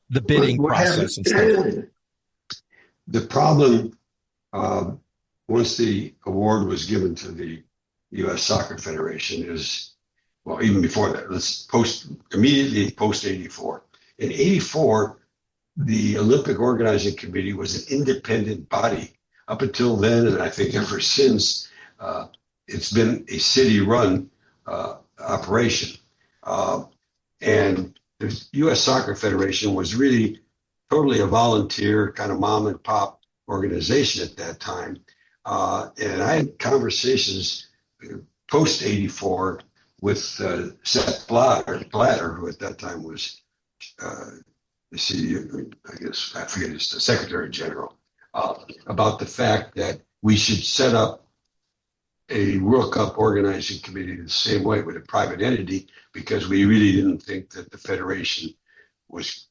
the bidding process and stuff. The problem, once the award was given to the U.S. Soccer Federation, is, well, even before that, immediately post 84. In 84, the Olympic Organizing Committee was an independent body. Up until then, and I think ever since, it's been a city-run operation. And the U.S. Soccer Federation was really totally a volunteer kind of mom and pop organization at that time. And I had conversations post 84 with Seth Blatter, who at that time was the CEO, I guess, I forget, it's the Secretary General, about the fact that we should set up a World Cup organizing committee the same way with a private entity, because we really didn't think that the Federation was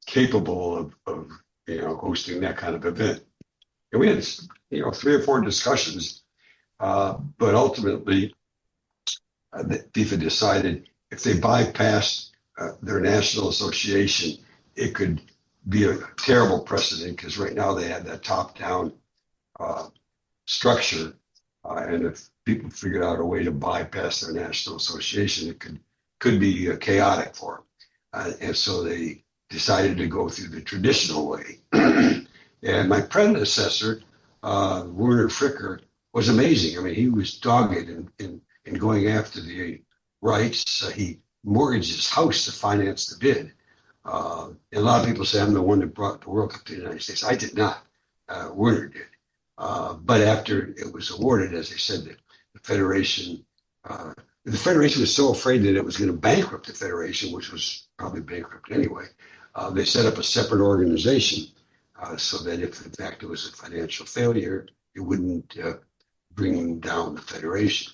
capable of hosting that kind of event. And we had 3 or 4 discussions, but ultimately FIFA decided if they bypassed their national association, it could be a terrible precedent, because right now they had that top-down structure And if people figured out a way to bypass their national association, it could be chaotic for them. And so they decided to go through the traditional way. And my predecessor, Werner Fricker, was amazing. I mean, he was dogged in going after the rights. He mortgaged his house to finance the bid. And a lot of people say I'm the one that brought the World Cup to the United States. I did not. Werner did. But after it was awarded, as I said, the Federation was so afraid that it was going to bankrupt the Federation, which was probably bankrupt anyway. They set up a separate organization so that if, in fact, it was a financial failure, it wouldn't bring down the Federation.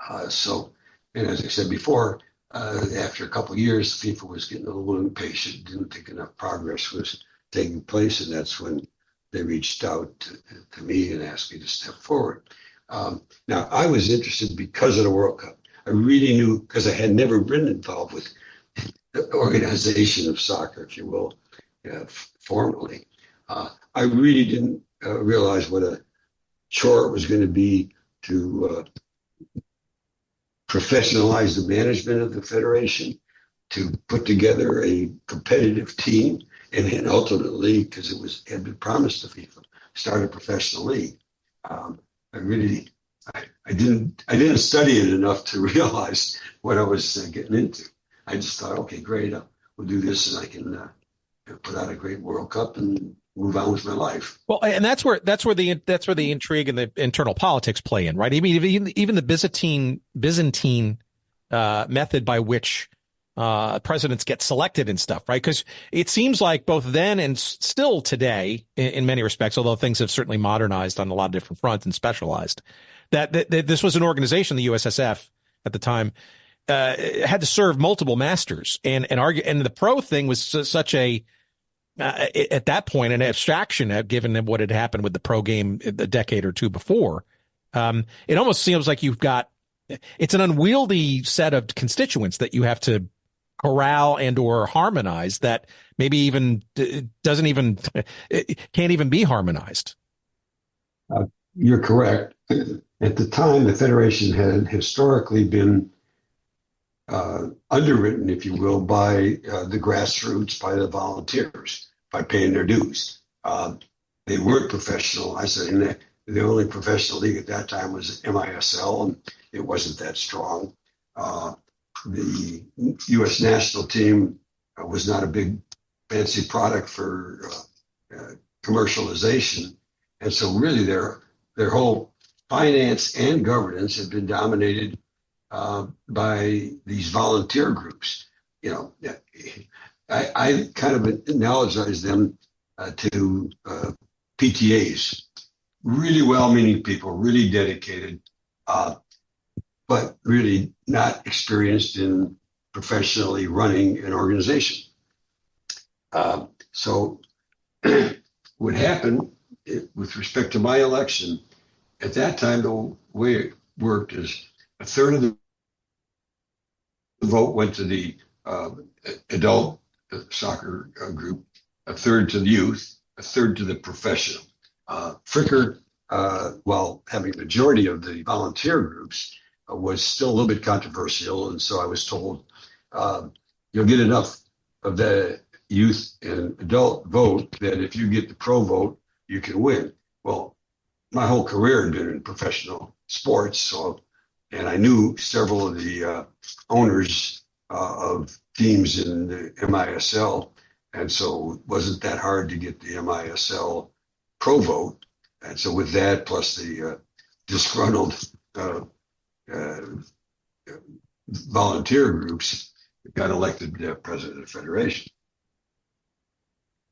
And as I said before, after a couple of years, FIFA was getting a little impatient, didn't think enough progress was taking place, and that's when they reached out to me and asked me to step forward. Now, I was interested because of the World Cup. I really knew, because I had never been involved with the organization of soccer, if you will, formally. I really didn't realize what a chore it was going to be to professionalize the management of the Federation, to put together a competitive team, and then ultimately, because it had been promised to FIFA, start a professional league. I didn't study it enough to realize what I was getting into. I just thought, okay, great, we'll do this, and I can put out a great World Cup and move on with my life. Well, and that's where the intrigue and the internal politics play in, right? I mean, even the Byzantine method by which presidents get selected and stuff, right? Because it seems like both then and still today, in many respects, although things have certainly modernized on a lot of different fronts and specialized, that this was an organization, the USSF at the time, had to serve multiple masters, and the pro thing was such a at that point an abstraction, given what had happened with the pro game a decade or two before. It almost seems like it's an unwieldy set of constituents that you have to corral and or harmonize that maybe even can't even be harmonized. You're correct. At the time, the Federation had historically been underwritten, if you will, by the grassroots, by the volunteers, by paying their dues. They weren't professional. I said, and the only professional league at that time was MISL, and it wasn't that strong. The U.S. national team was not a big fancy product for commercialization, and so really their whole finance and governance had been dominated by these volunteer groups. You know, I kind of analogize them to PTAs, really well-meaning people, really dedicated, but really not experienced in professionally running an organization. So what happened with respect to my election, at that time, the way it worked is a third of the vote went to the adult soccer group, a third to the youth, a third to the professional. Fricker, while having the majority of the volunteer groups, was still a little bit controversial, and so I was told you'll get enough of the youth and adult vote that if you get the pro vote, you can win. Well, my whole career had been in professional sports, and I knew several of the owners of teams in the MISL, and so it wasn't that hard to get the MISL pro vote. And so with that, plus the disgruntled volunteer groups, got elected president of the federation.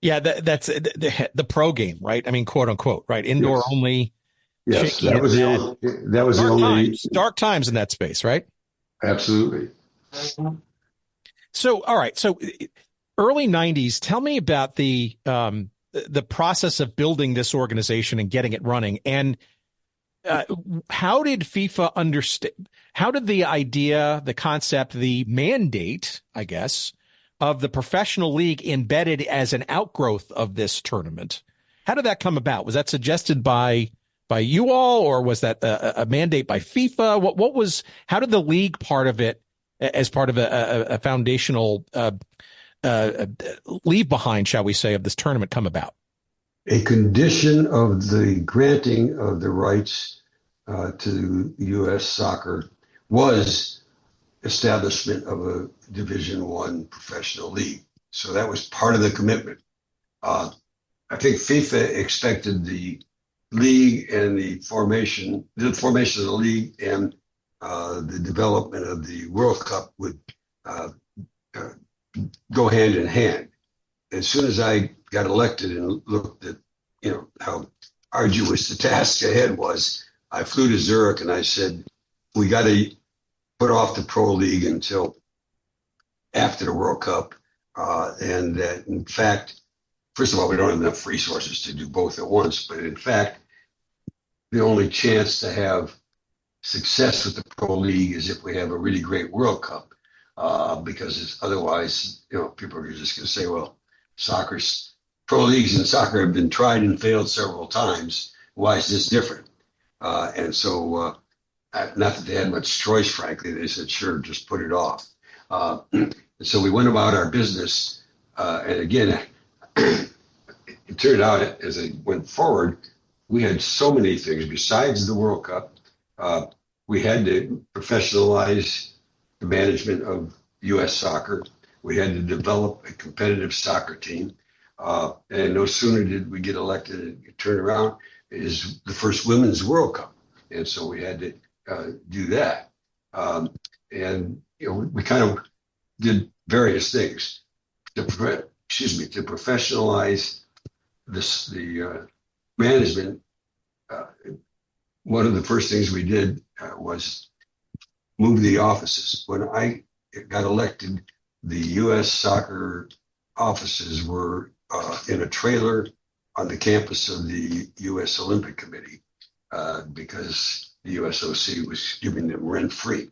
Yeah, that's the pro game, right? I mean, quote unquote, right? Indoor Yes. Only. Yes, that was the only dark times in that space, right? Absolutely. So, all right. So, early 90s. Tell me about the process of building this organization and getting it running, and how did FIFA understand? How did the idea, the concept, the mandate, I guess, of the professional league embedded as an outgrowth of this tournament? How did that come about? Was that suggested by by you all, or was that a mandate by FIFA? What was, how did the league part of it as part of a foundational leave behind, shall we say, of this tournament come about? A condition of the granting of the rights to U.S. soccer was establishment of a Division I professional league. So that was part of the commitment. I think FIFA expected the league and the formation of the league and the development of the World Cup would go hand in hand. As soon as I got elected and looked at, how arduous the task ahead was, I flew to Zurich and I said, we got to put off the Pro League until after the World Cup. And that, in fact, first of all, we don't have enough resources to do both at once. But in fact, the only chance to have success with the Pro League is if we have a really great World Cup. Because otherwise, people are just going to say, well, Pro Leagues in soccer have been tried and failed several times. Why is this different? And so, not that they had much choice, frankly. They said, sure, just put it off. And so we went about our business. And again, it turned out as I went forward, we had so many things besides the World Cup. We had to professionalize the management of U.S. soccer. We had to develop a competitive soccer team. And no sooner did we get elected and turn around is the first Women's World Cup. And so we had to do that. And we kind of did various things to professionalize the management. One of the first things we did was move the offices. When I got elected, the U.S. soccer offices were in a trailer on the campus of the U.S. Olympic Committee because the USOC was giving them rent free.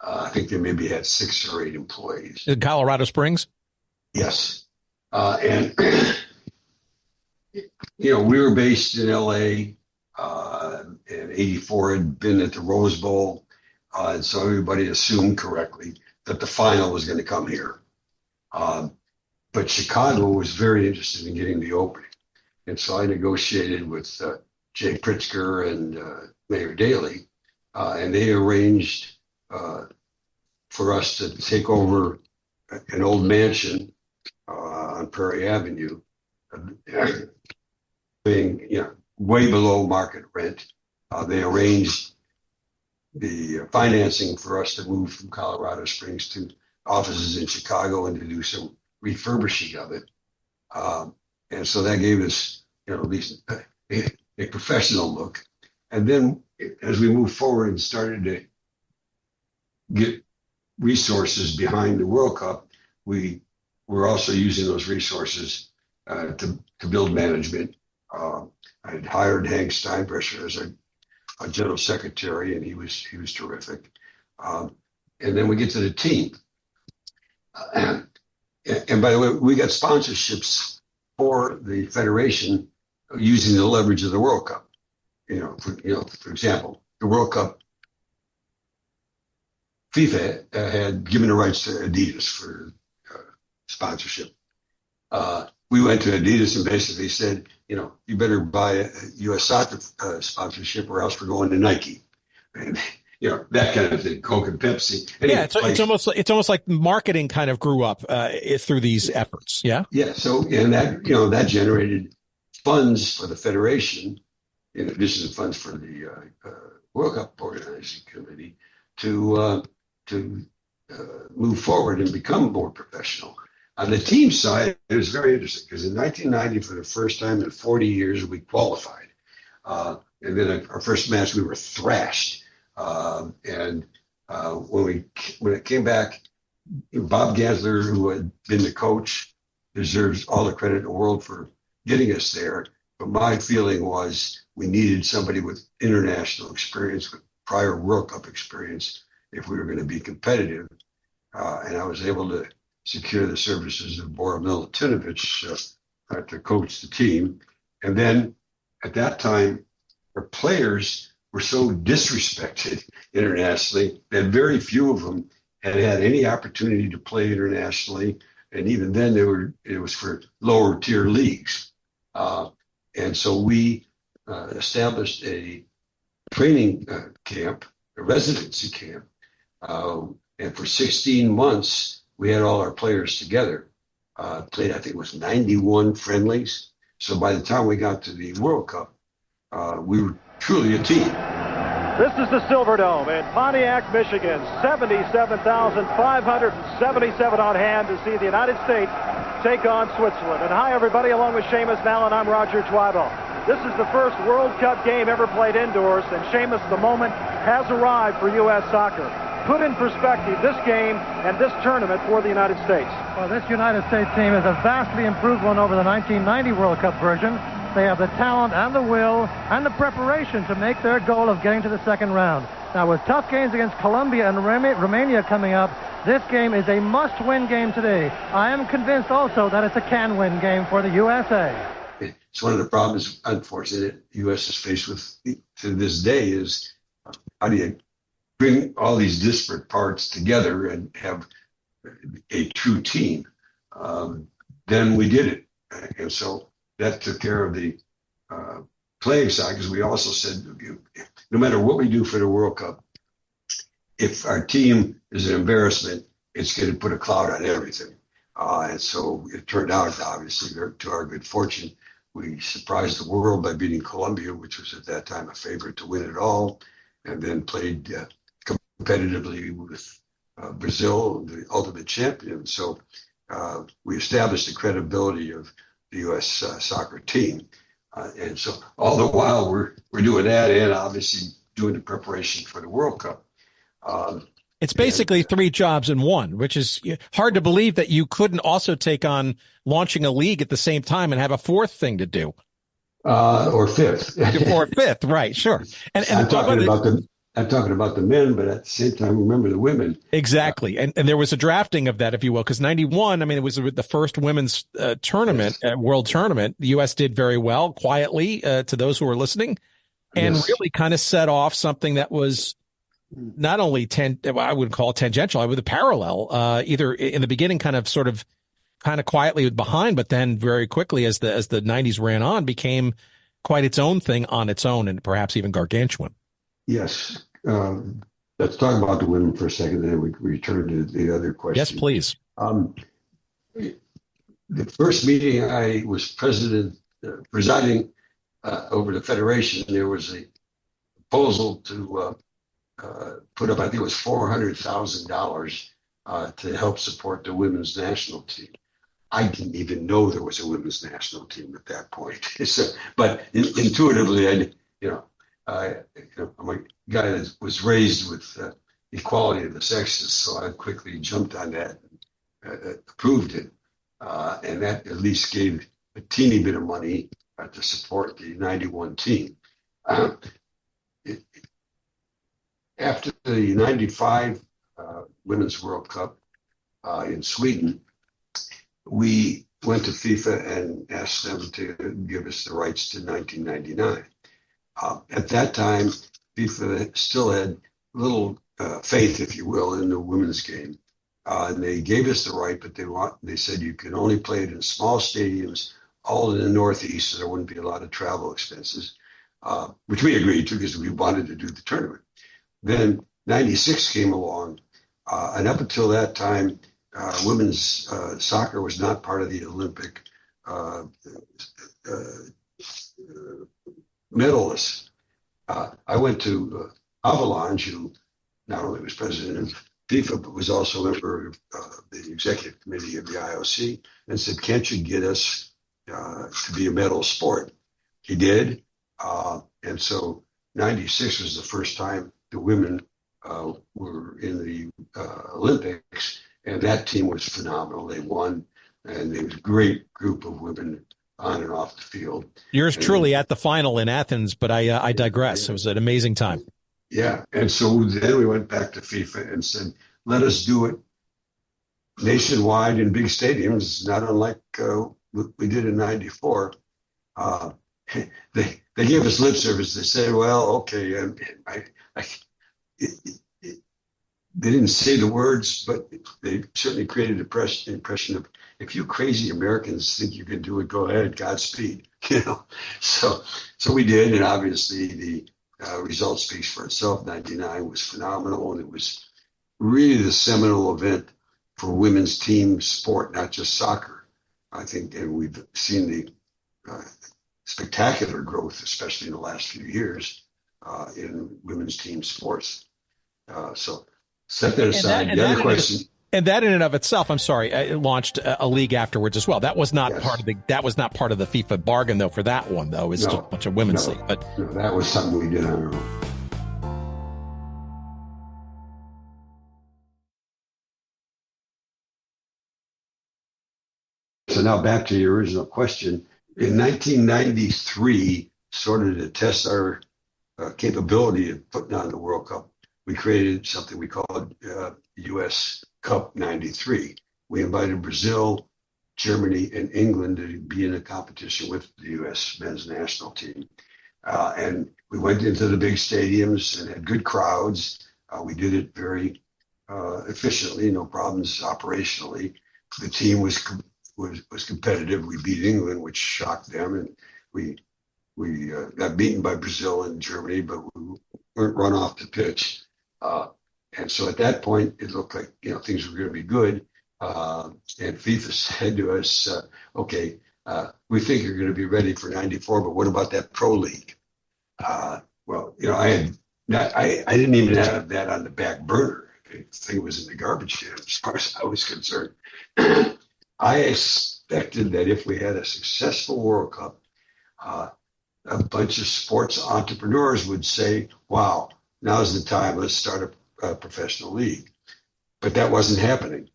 I think they maybe had 6 or 8 employees. In Colorado Springs? Yes. And, we were based in L.A. And 84 had been at the Rose Bowl. And so everybody assumed correctly that the final was going to come here. But Chicago was very interested in getting the opening. And so I negotiated with Jay Pritzker and Mayor Daley, and they arranged for us to take over an old mansion on Prairie Avenue, being way below market rent. They arranged the financing for us to move from Colorado Springs to offices in Chicago and to do some refurbishing of it. And so that gave us, at least a professional look. And then as we moved forward and started to get resources behind the World Cup, we were also using those resources to build management. I had hired Hank Steinbrecher as our general secretary, and he was terrific. And then we get to the team. And by the way, we got sponsorships for the federation using the leverage of the World Cup. For example, the World Cup, FIFA had given the rights to Adidas for sponsorship. We went to Adidas and basically said, you better buy a U.S. soccer sponsorship or else we're going to Nike. And, that kind of thing, Coke and Pepsi. Anyway, yeah, it's almost like marketing kind of grew up through these efforts. Yeah. Yeah. So, and that generated funds for the federation, in addition to funds for the World Cup organizing committee, to move forward and become more professional. On the team side, it was very interesting because in 1990, for the first time in 40 years, we qualified. And then our first match, we were thrashed. And when it came back, Bob Gansler, who had been the coach, deserves all the credit in the world for getting us there. But my feeling was we needed somebody with international experience, with prior World Cup experience, if we were going to be competitive. And I was able to secure the services of Bora Milutinovic to coach the team. And then at that time, our players were so disrespected internationally that very few of them had any opportunity to play internationally. And even then, it was for lower tier leagues. And so we established a training camp, a residency camp. And for 16 months, we had all our players together. Played, I think it was 91 friendlies. So by the time we got to the World Cup, we were truly a team. This is the Silverdome in Pontiac, Michigan. 77,577 on hand to see the United States take on Switzerland. And hi, everybody. Along with Seamus and Alan, I'm Roger Twybo. This is the first World Cup game ever played indoors, and Seamus, the moment has arrived for U.S. soccer. Put in perspective this game and this tournament for the United States. Well, this United States team is a vastly improved one over the 1990 World Cup version. They have the talent and the will and the preparation to make their goal of getting to the second round. Now, with tough games against Colombia and Romania coming up, this game is a must-win game today. I am convinced also that it's a can-win game for the USA. It's one of the problems, unfortunately, that the U.S. is faced with to this day is how do you bring all these disparate parts together and have a true team? Then we did it. And so that took care of the playing side, because we also said, no matter what we do for the World Cup, if our team is an embarrassment, it's going to put a cloud on everything. And so it turned out, obviously, to our good fortune, we surprised the world by beating Colombia, which was at that time a favorite to win it all, and then played competitively with Brazil, the ultimate champion. So we established the credibility of the U.S. Soccer team. And so all the while we're doing that and obviously doing the preparation for the World Cup. It's basically three jobs in one, which is hard to believe that you couldn't also take on launching a league at the same time and have a fourth thing to do. Or fifth. Or fifth, right, sure. And I'm talking about the men, but at the same time, remember the women. Exactly. And there was a drafting of that, if you will, because 91, I mean, it was the first women's tournament, world tournament. The U.S. did very well, quietly, to those who were listening, and really kind of set off something that was not only I would call it tangential, I would parallel, either in the beginning kind of quietly behind, but then very quickly as the 90s ran on, became quite its own thing on its own, and perhaps even gargantuan. Yes. Let's talk about the women for a second, and then we return to the other question. Yes, please. The first meeting I was presiding over the federation, there was a proposal to put up, I think it was $400,000 to help support the women's national team. I didn't even know there was a women's national team at that point. But intuitively, I'm a guy that was raised with equality of the sexes, so I quickly jumped on that and approved it. And that at least gave a teeny bit of money to support the 91 team. After the 95 Women's World Cup in Sweden, we went to FIFA and asked them to give us the rights to 1999. At that time, FIFA still had little faith, if you will, in the women's game. And they gave us the right, but they said you can only play it in small stadiums, all in the Northeast, so there wouldn't be a lot of travel expenses, which we agreed to because we wanted to do the tournament. Then 96 came along, and up until that time, women's soccer was not part of the Olympic medalists. I went to Avalanche, who not only was president of FIFA, but was also a member of the executive committee of the IOC, and said, can't you get us to be a medal sport? He did. And so 96 was the first time the women were in the Olympics, and that team was phenomenal. They won, and there was a great group of women on and off the field. Yours truly at the final in Athens, but I digress. Yeah. It was an amazing time. Yeah, and so then we went back to FIFA and said, let us do it nationwide in big stadiums, not unlike what we did in 94. they gave us lip service. They said, well, okay, they didn't say the words, but they certainly created an impression of, if you crazy Americans think you can do it, go ahead, Godspeed. So we did, and obviously the result speaks for itself. 99 was phenomenal, and it was really the seminal event for women's team sport, not just soccer. I think, and we've seen the spectacular growth, especially in the last few years, in women's team sports. So set that aside. The other question. And that in and of itself, I'm sorry, it launched a league afterwards as well. That was not part of the FIFA bargain though. For that one though, it's just a bunch of women's league. But that was something we did on our own. So now back to the original question. In 1993, sort of to test our capability of putting on the World Cup, we created something we called U.S. Cup 93. We invited Brazil, Germany, and England to be in a competition with the U.S. men's national team. And we went into the big stadiums and had good crowds. We did it very efficiently, no problems operationally. The team was competitive. We beat England, which shocked them, and we got beaten by Brazil and Germany, but we weren't run off the pitch. And so at that point, it looked like things were going to be good. And FIFA said to us, "Okay, we think you're going to be ready for '94, but what about that pro league?" Well, I didn't even have that on the back burner. The thing was in the garbage can as far as I was concerned. I expected that if we had a successful World Cup, a bunch of sports entrepreneurs would say, "Wow, now's the time. Let's start a professional league." But that wasn't happening.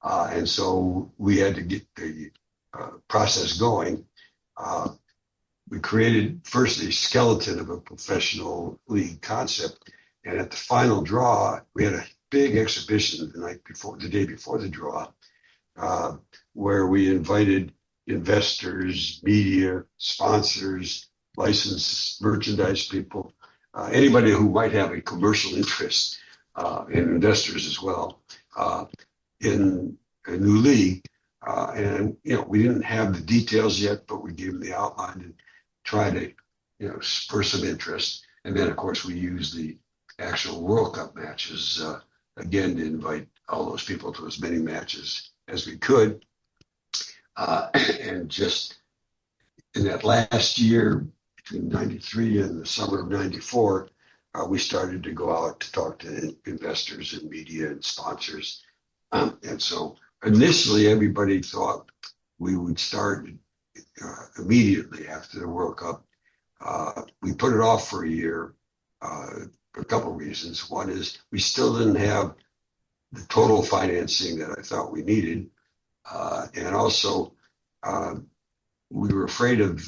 And so we had to get the process going. We created first a skeleton of a professional league concept. And at the final draw, we had a big exhibition the day before the draw, where we invited investors, media, sponsors, licensed merchandise people, anybody who might have a commercial interest, and investors as well, in a new league. And we didn't have the details yet, but we gave them the outline and tried to spur some interest. And then of course we used the actual World Cup matches again to invite all those people to as many matches as we could. And just in that last year, between 93 and the summer of 94, we started to go out to talk to investors and media and sponsors. And so initially, everybody thought we would start immediately after the World Cup. We put it off for a year for a couple of reasons. One is we still didn't have the total financing that I thought we needed. And also, we were afraid of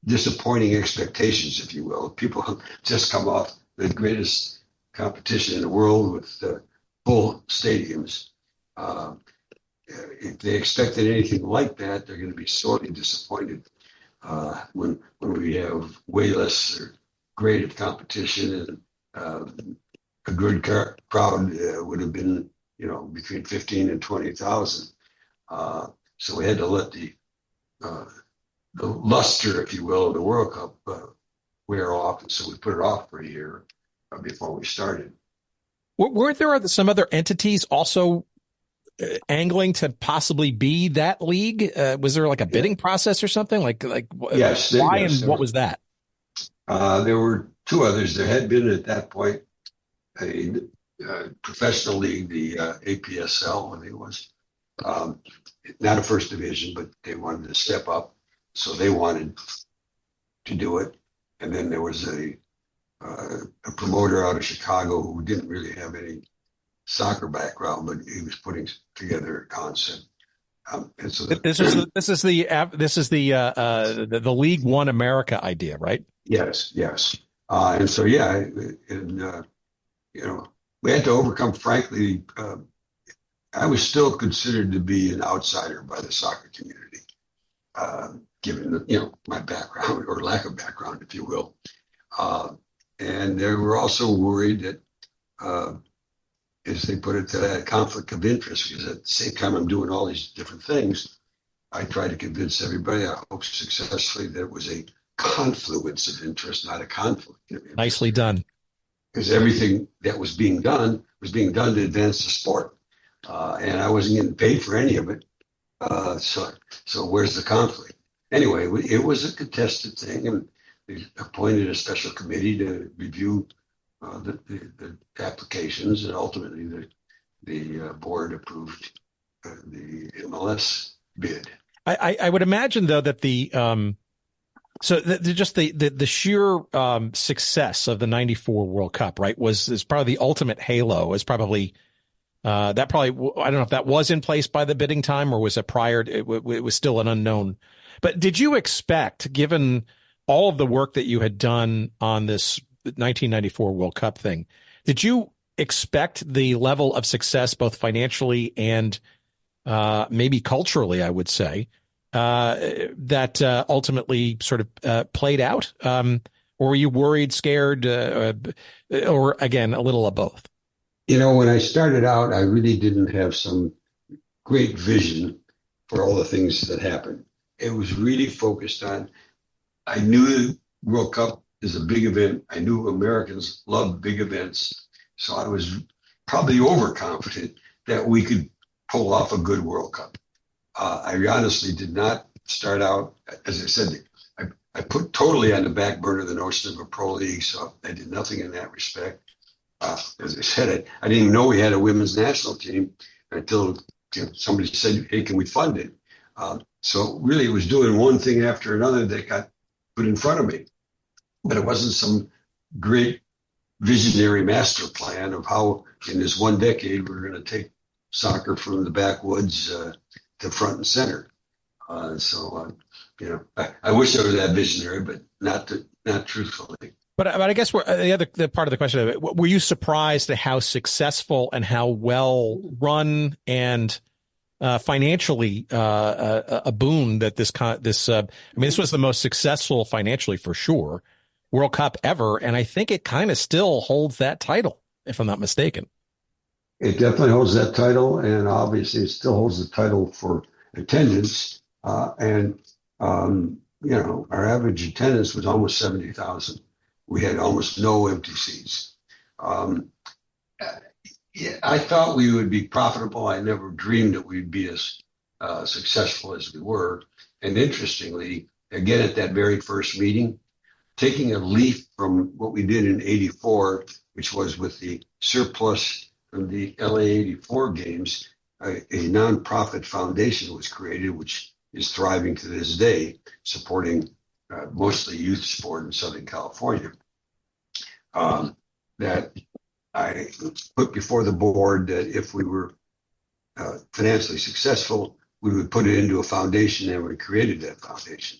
disappointing expectations, if you will. People just come off the greatest competition in the world with full stadiums. If they expected anything like that, they're going to be sorely disappointed when we have way less grade of competition, and a good crowd would have been between 15 and 20,000. So we had to let the luster, if you will, of the World Cup wear off, and so we put it off for a year before we started. Weren't there some other entities also angling to possibly be that league? Was there like a bidding process or something? Yes. Why yes, and what was that? There were two others. There had been at that point a professional league, the APSL, I think it was. Not a first division, but they wanted to step up. So they wanted to do it. And then there was a promoter out of Chicago who didn't really have any soccer background, but he was putting together a concept. And so this is the League One America idea, right? Yes. And so we had to overcome. Frankly, I was still considered to be an outsider by the soccer community. given my background or lack of background, if you will. And they were also worried that, as they put it, that I had a conflict of interest, because at the same time I'm doing all these different things, I tried to convince everybody, I hope successfully, that it was a confluence of interest, not a conflict of interest. Nicely done. Because everything that was being done to advance the sport. And I wasn't getting paid for any of it. So where's the conflict? Anyway, it was a contested thing, and they appointed a special committee to review the applications, and ultimately the board approved the MLS bid. I would imagine, though, that just the sheer success of the '94 World Cup, right, is probably the ultimate halo. Is probably I don't know if that was in place by the bidding time, or was it prior? It was still an unknown. But did you expect, given all of the work that you had done on this 1994 World Cup thing, did you expect the level of success, both financially and maybe culturally, I would say, that ultimately sort of played out? Or were you worried, scared, or again, a little of both? When I started out, I really didn't have some great vision for all the things that happened. It was really focused on, I knew the World Cup is a big event. I knew Americans love big events. So I was probably overconfident that we could pull off a good World Cup. I honestly did not start out, as I said, I put totally on the back burner the notion of a pro league, so I did nothing in that respect. As I said, I didn't even know we had a women's national team until somebody said, hey, can we fund it? So really it was doing one thing after another that got put in front of me. But it wasn't some great visionary master plan of how in this one decade we're going to take soccer from the backwoods to front and center. I wish I was that visionary, but not truthfully. But I guess the part of the question, were you surprised at how successful and how well run and financially a boon that this was the most successful financially for sure World Cup ever, and I think it kind of still holds that title, if I'm not mistaken. It definitely holds that title, and obviously it still holds the title for attendance. Our average attendance was almost 70,000. We had almost no empty seats. I thought we would be profitable. I never dreamed that we'd be as successful as we were. And interestingly, again, at that very first meeting, taking a leaf from what we did in '84, which was with the surplus from the LA '84 games, a nonprofit foundation was created, which is thriving to this day, supporting mostly youth sport in Southern California. That I put before the board that if we were financially successful, we would put it into a foundation, and we created that foundation.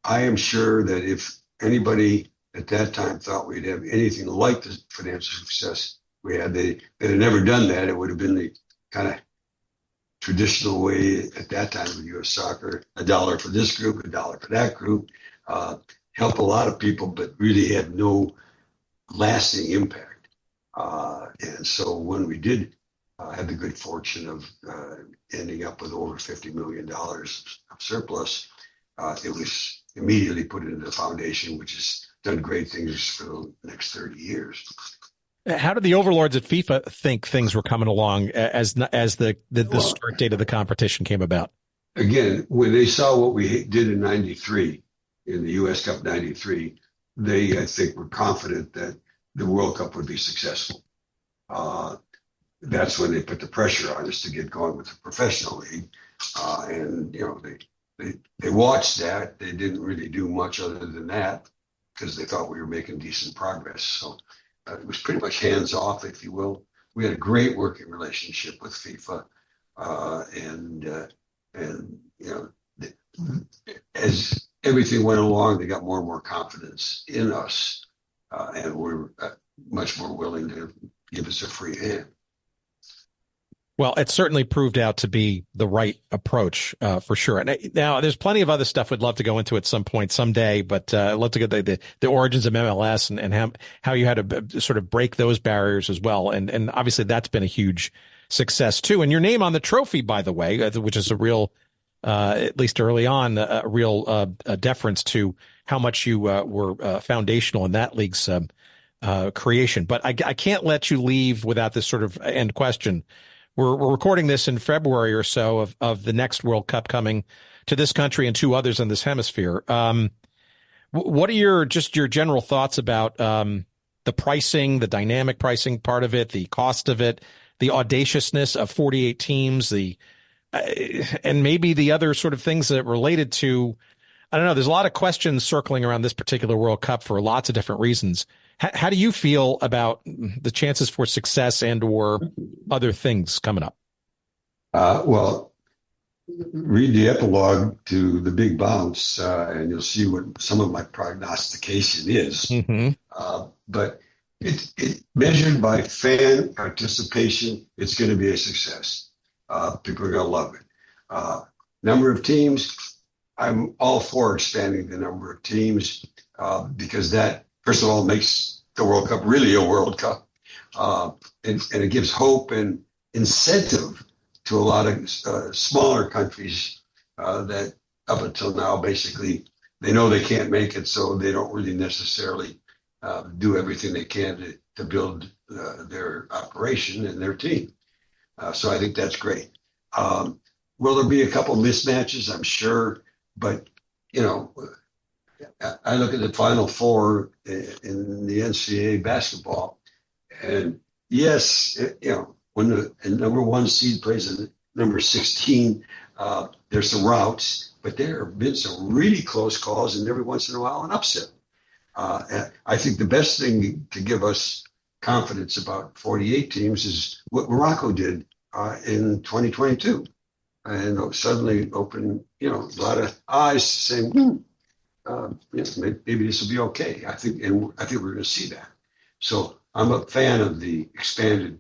I am sure that if anybody at that time thought we'd have anything like the financial success we had, they'd have never done that. It would have been the kind of traditional way at that time with U.S. soccer, $1 for this group, $1 for that group, help a lot of people, but really had no lasting impact. And so when we did have the good fortune of ending up with over $50 million of surplus, it was immediately put into the foundation, which has done great things for the next 30 years. How did the overlords at FIFA think things were coming along as the start date of the competition came about? Again, when they saw what we did in '93, in the U.S. Cup '93, they, I think, were confident that the World Cup would be successful. That's when they put the pressure on us to get going with the professional league. And they watched that. They didn't really do much other than that because they thought we were making decent progress. So it was pretty much hands off, if you will. We had a great working relationship with FIFA, as everything went along, they got more and more confidence in us, and were much more willing to give us a free hand. Well, it certainly proved out to be the right approach for sure. And now there's plenty of other stuff we'd love to go into at some point someday, but I'd love to get the origins of MLS and how you had to sort of break those barriers as well. And obviously that's been a huge success too. And your name on the trophy, by the way, which is a real, at least early on, a real deference to how much you were foundational in that league's creation. But I can't let you leave without this sort of end question. We're recording this in February or so of the next World Cup coming to this country and two others in this hemisphere. What are your general thoughts about the pricing, the dynamic pricing part of it, the cost of it, the audaciousness of 48 teams, and maybe the other sort of things that related to, I don't know, there's a lot of questions circling around this particular World Cup for lots of different reasons. How do you feel about the chances for success and or other things coming up? Well, read the epilogue to The Big Bounce, and you'll see what some of my prognostication is. Mm-hmm. But it measured by fan participation, it's going to be a success. People are going to love it. Number of teams, I'm all for expanding the number of teams because that, first of all, makes the World Cup really a World Cup. And it gives hope and incentive to a lot of smaller countries that up until now, basically, they know they can't make it, so they don't really necessarily do everything they can to build their operation and their team. So I think that's great. Will there be a couple mismatches? I'm sure, but, you know, I look at the Final Four in the NCAA basketball, and yes, when the number one seed plays the number 16, there's some routes, but there have been some really close calls, and every once in a while an upset. I think the best thing to give us confidence about 48 teams is what Morocco did in 2022, and suddenly opened a lot of eyes saying, maybe this will be okay. I think we're going to see that. So I'm a fan of the expanded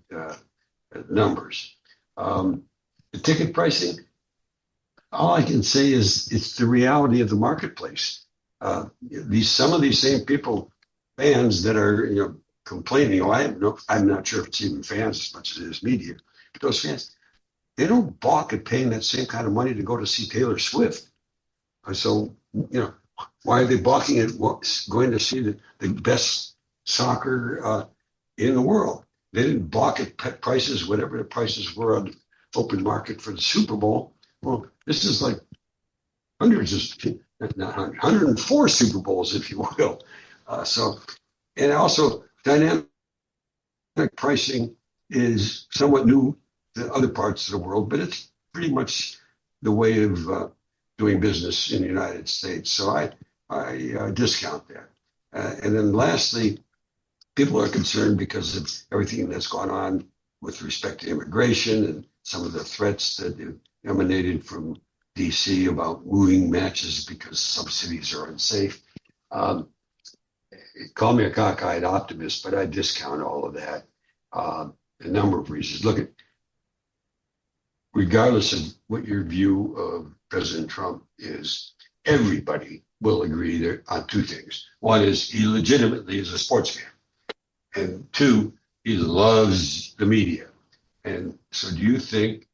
numbers. The ticket pricing, all I can say is it's the reality of the marketplace. Some of these same people, fans that are complaining. I'm not sure if it's even fans as much as it is media. But those fans, they don't balk at paying that same kind of money to go to see Taylor Swift. So why are they balking at going to see the best soccer in the world? They didn't balk at prices, whatever the prices were on the open market for the Super Bowl. Well, this is like hundreds of, not 104 Super Bowls, if you will. And also dynamic pricing is somewhat new to other parts of the world, but it's pretty much the way of doing business in the United States. So I discount that. And then lastly, people are concerned because of everything that's gone on with respect to immigration and some of the threats that have emanated from D.C. about moving matches because some cities are unsafe. Call me a cockeyed optimist, but I discount all of that. A number of reasons. Look, regardless of what your view of President Trump is, everybody will agree there on two things. One is he legitimately is a sports fan. And two, he loves the media. And so do you think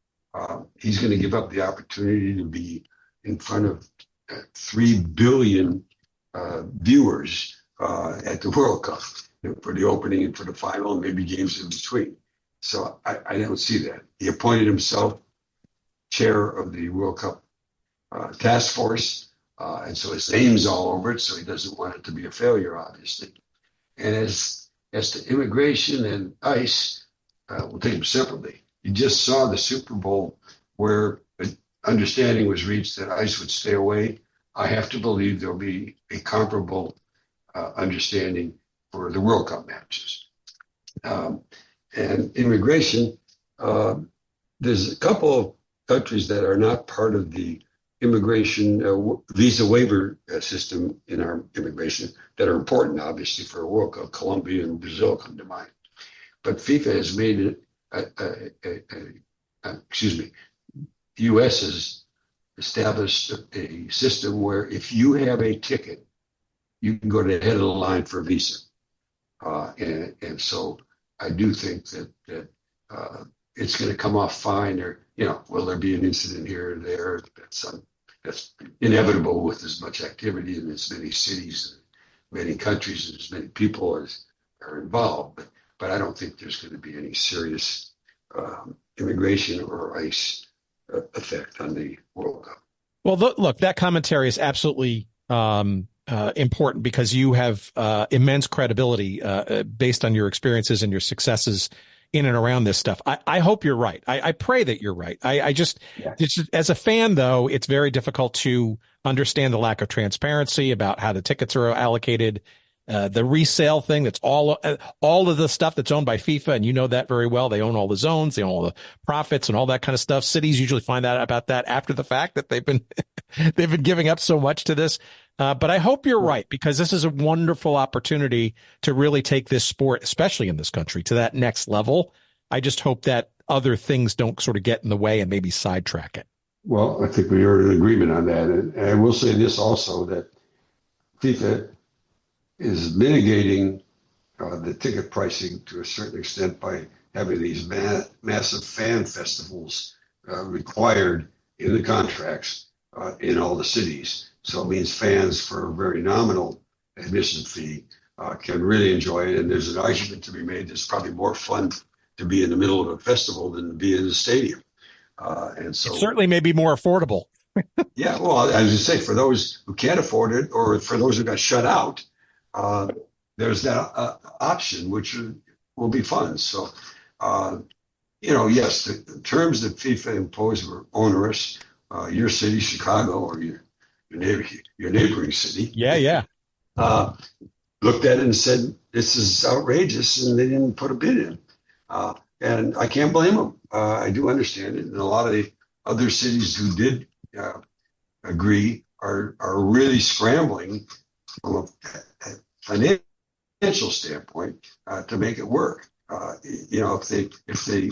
he's going to give up the opportunity to be in front of 3 billion viewers at the World Cup for the opening and for the final and maybe games in between? So I don't see that. He appointed himself chair of the World Cup task force, and so his name's all over it, so he doesn't want it to be a failure, obviously. And as to immigration and ICE, we'll take them separately. You just saw the Super Bowl where an understanding was reached that ICE would stay away. I have to believe there'll be a comparable understanding for the World Cup matches. And immigration, there's a couple of countries that are not part of the immigration visa waiver system in our immigration that are important, obviously, for a World Cup. Colombia and Brazil come to mind. But FIFA has made it the U.S. has established a system where if you have a ticket, you can go to the head of the line for a visa. And so I do think that it's going to come off fine. Or, will there be an incident here or there? That's inevitable with as much activity in as many cities, many countries, and as many people as are involved. But I don't think there's going to be any serious immigration or ICE effect on the World Cup. Well, look, that commentary is absolutely important because you have immense credibility based on your experiences and your successes in and around this stuff. I hope you're right. I pray that you're right. As a fan, though, it's very difficult to understand the lack of transparency about how the tickets are allocated. The resale thing, that's all of the stuff that's owned by FIFA, and you know that very well. They own all the zones, they own all the profits and all that kind of stuff. Cities usually find out about that after the fact, that they've been giving up so much to this. But I hope you're right, because this is a wonderful opportunity to really take this sport, especially in this country, to that next level. I just hope that other things don't sort of get in the way and maybe sidetrack it. Well, I think we are in agreement on that. And I will say this also, that FIFA is mitigating the ticket pricing to a certain extent by having these massive fan festivals required in the contracts in all the cities. So it means fans, for a very nominal admission fee, can really enjoy it. And there's an argument to be made. It's probably more fun to be in the middle of a festival than to be in the stadium. And so it certainly may be more affordable. Yeah, well, as you say, for those who can't afford it, or for those who got shut out, there's that option, which will be fun. So, yes, the terms that FIFA imposed were onerous. Your city, Chicago, or your neighboring city, looked at it and said, "This is outrageous," and they didn't put a bid in. And I can't blame them. I do understand it, and a lot of the other cities who did agree are really scrambling from a financial standpoint to make it work. If they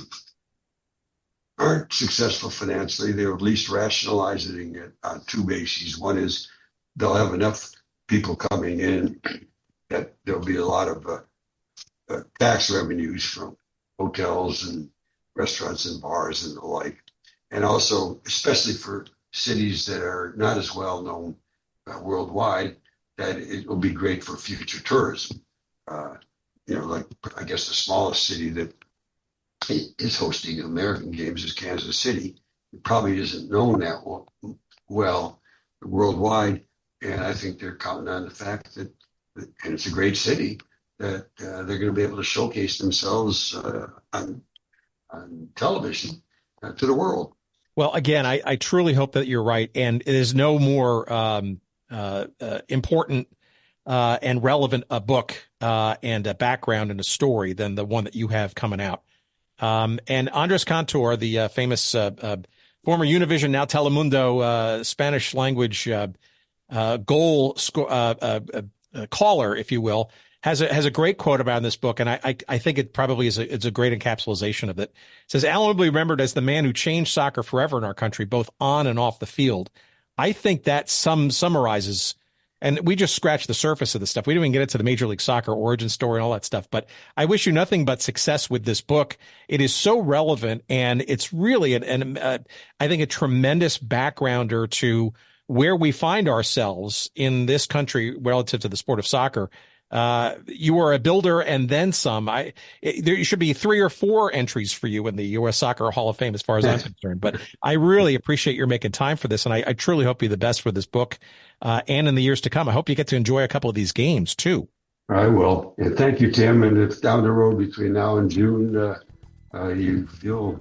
aren't successful financially, they're at least rationalizing it on two bases. One is they'll have enough people coming in that there'll be a lot of tax revenues from hotels and restaurants and bars and the like. And also, especially for cities that are not as well known worldwide, that it will be great for future tourism. Like, I guess the smallest city that is hosting American games is Kansas City. It probably isn't known that well worldwide. And I think they're counting on the fact that, and it's a great city, that they're going to be able to showcase themselves on television to the world. Well, again, I truly hope that you're right. And it is no more important and relevant a book and a background and a story than the one that you have coming out. And Andres Cantor, the famous former Univision, now Telemundo Spanish language goal caller, if you will, has a great quote about this book, and I think it probably is it's a great encapsulation of it. It says, "Alan will be remembered as the man who changed soccer forever in our country, both on and off the field." I think that summarizes, and we just scratched the surface of the stuff. We didn't even get into the Major League Soccer origin story and all that stuff, but I wish you nothing but success with this book. It is so relevant, and it's really I think a tremendous backgrounder to where we find ourselves in this country relative to the sport of soccer. You are a builder and then some. There should be 3 or 4 entries for you in the U.S. Soccer Hall of Fame, as far as I'm concerned. But I really appreciate your making time for this, and I truly hope you the best for this book and in the years to come. I hope you get to enjoy a couple of these games too. I will. And thank you, Tim. And if down the road between now and June you feel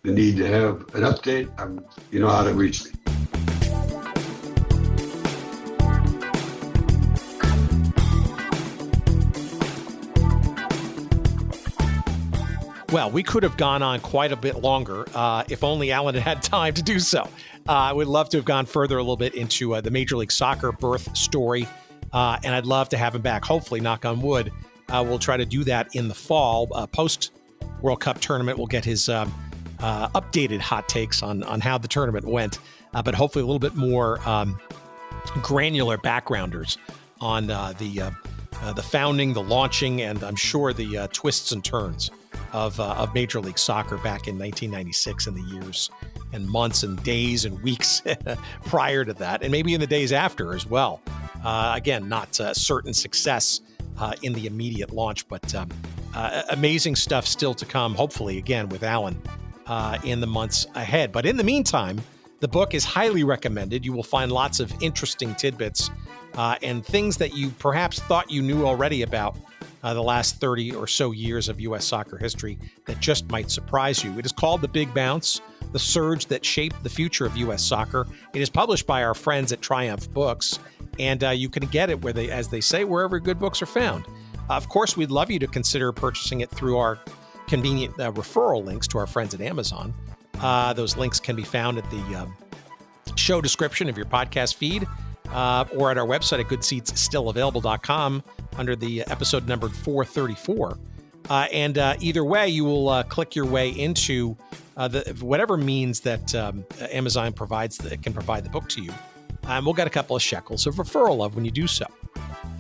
the need to have an update, you know how to reach me. Well, we could have gone on quite a bit longer if only Alan had time to do so. I would love to have gone further a little bit into the Major League Soccer birth story, and I'd love to have him back. Hopefully, knock on wood, we'll try to do that in the fall. Post-World Cup tournament, we'll get his updated hot takes on how the tournament went, but hopefully a little bit more granular backgrounders on the founding, the launching, and I'm sure the twists and turns of Major League Soccer back in 1996 and the years and months and days and weeks prior to that, and maybe in the days after as well. Again, not certain success in the immediate launch, but amazing stuff still to come, hopefully, again, with Alan in the months ahead. But in the meantime, the book is highly recommended. You will find lots of interesting tidbits and things that you perhaps thought you knew already about the last 30 or so years of U.S. soccer history that just might surprise you. It is called The Big Bounce, the surge that shaped the future of U.S. soccer. It is published by our friends at Triumph Books, and you can get it, as they say, wherever good books are found. Of course, we'd love you to consider purchasing it through our convenient referral links to our friends at Amazon. Those links can be found at the show description of your podcast feed or at our website at goodseatsstillavailable.com under the episode numbered 434. And either way, you will click your way into whatever means that Amazon provides that can provide the book to you. We'll get a couple of shekels of referral of when you do so.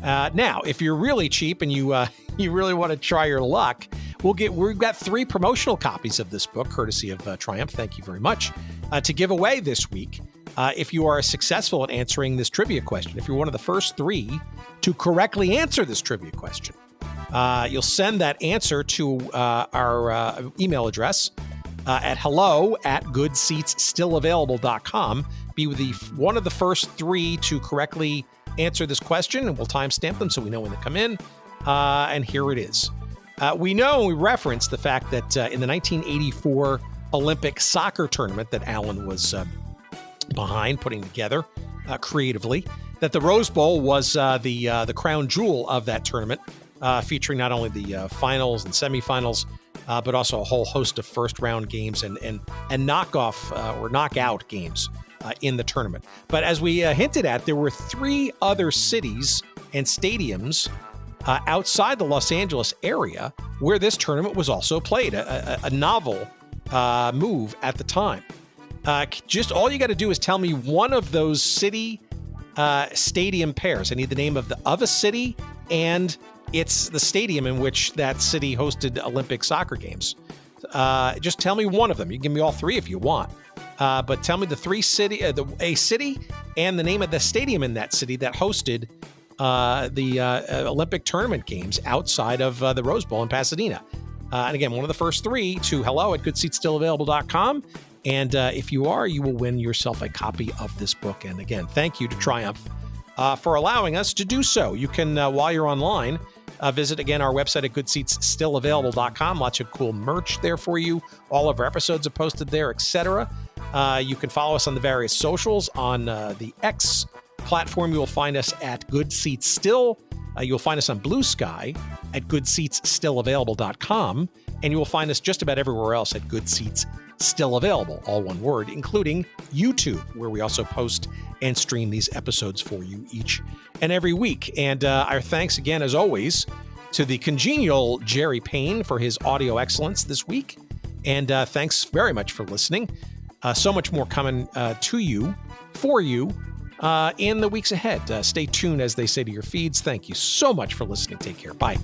Now, if you're really cheap and you really want to try your luck, we've got 3 promotional copies of this book, courtesy of Triumph. Thank you very much, to give away this week. If you are successful at answering this trivia question, if you're one of the first 3 to correctly answer this trivia question, you'll send that answer to our email address at hello@goodseatsstillavailable.com. Be one of the first 3 to correctly answer this question, and we'll timestamp them so we know when they come in. And here it is. We reference the fact that in the 1984 Olympic soccer tournament that Alan was behind putting together creatively, that the Rose Bowl was the crown jewel of that tournament, featuring not only the finals and semifinals, but also a whole host of first-round games and knockoff or knockout games in the tournament. But as we hinted at, there were 3 other cities and stadiums outside the Los Angeles area where this tournament was also played, a novel move at the time. Just all you got to do is tell me one of those city stadium pairs. I need the name of a city and it's the stadium in which that city hosted Olympic soccer games. Just tell me one of them. You can give me all 3 if you want. But tell me a city and the name of the stadium in that city that hosted the Olympic tournament games outside of the Rose Bowl in Pasadena. And again, one of the first 3 to hello@goodseatsstillavailable.com. And if you are, you will win yourself a copy of this book. And again, thank you to Triumph for allowing us to do so. You can, while you're online, visit again our website at goodseatsstillavailable.com. Lots of cool merch there for you. All of our episodes are posted there, etc. You can follow us on the various socials. On the X platform, you will find us at Good Seats Still. You'll find us on Blue Sky at goodseatsstillavailable.com. And you will find us just about everywhere else at Good Seats Still Available, all one word, including YouTube, where we also post and stream these episodes for you each and every week. And our thanks again, as always, to the congenial Jerry Payne for his audio excellence this week. And thanks very much for listening. So much more coming to you, for you, in the weeks ahead. Stay tuned, as they say, to your feeds. Thank you so much for listening. Take care. Bye.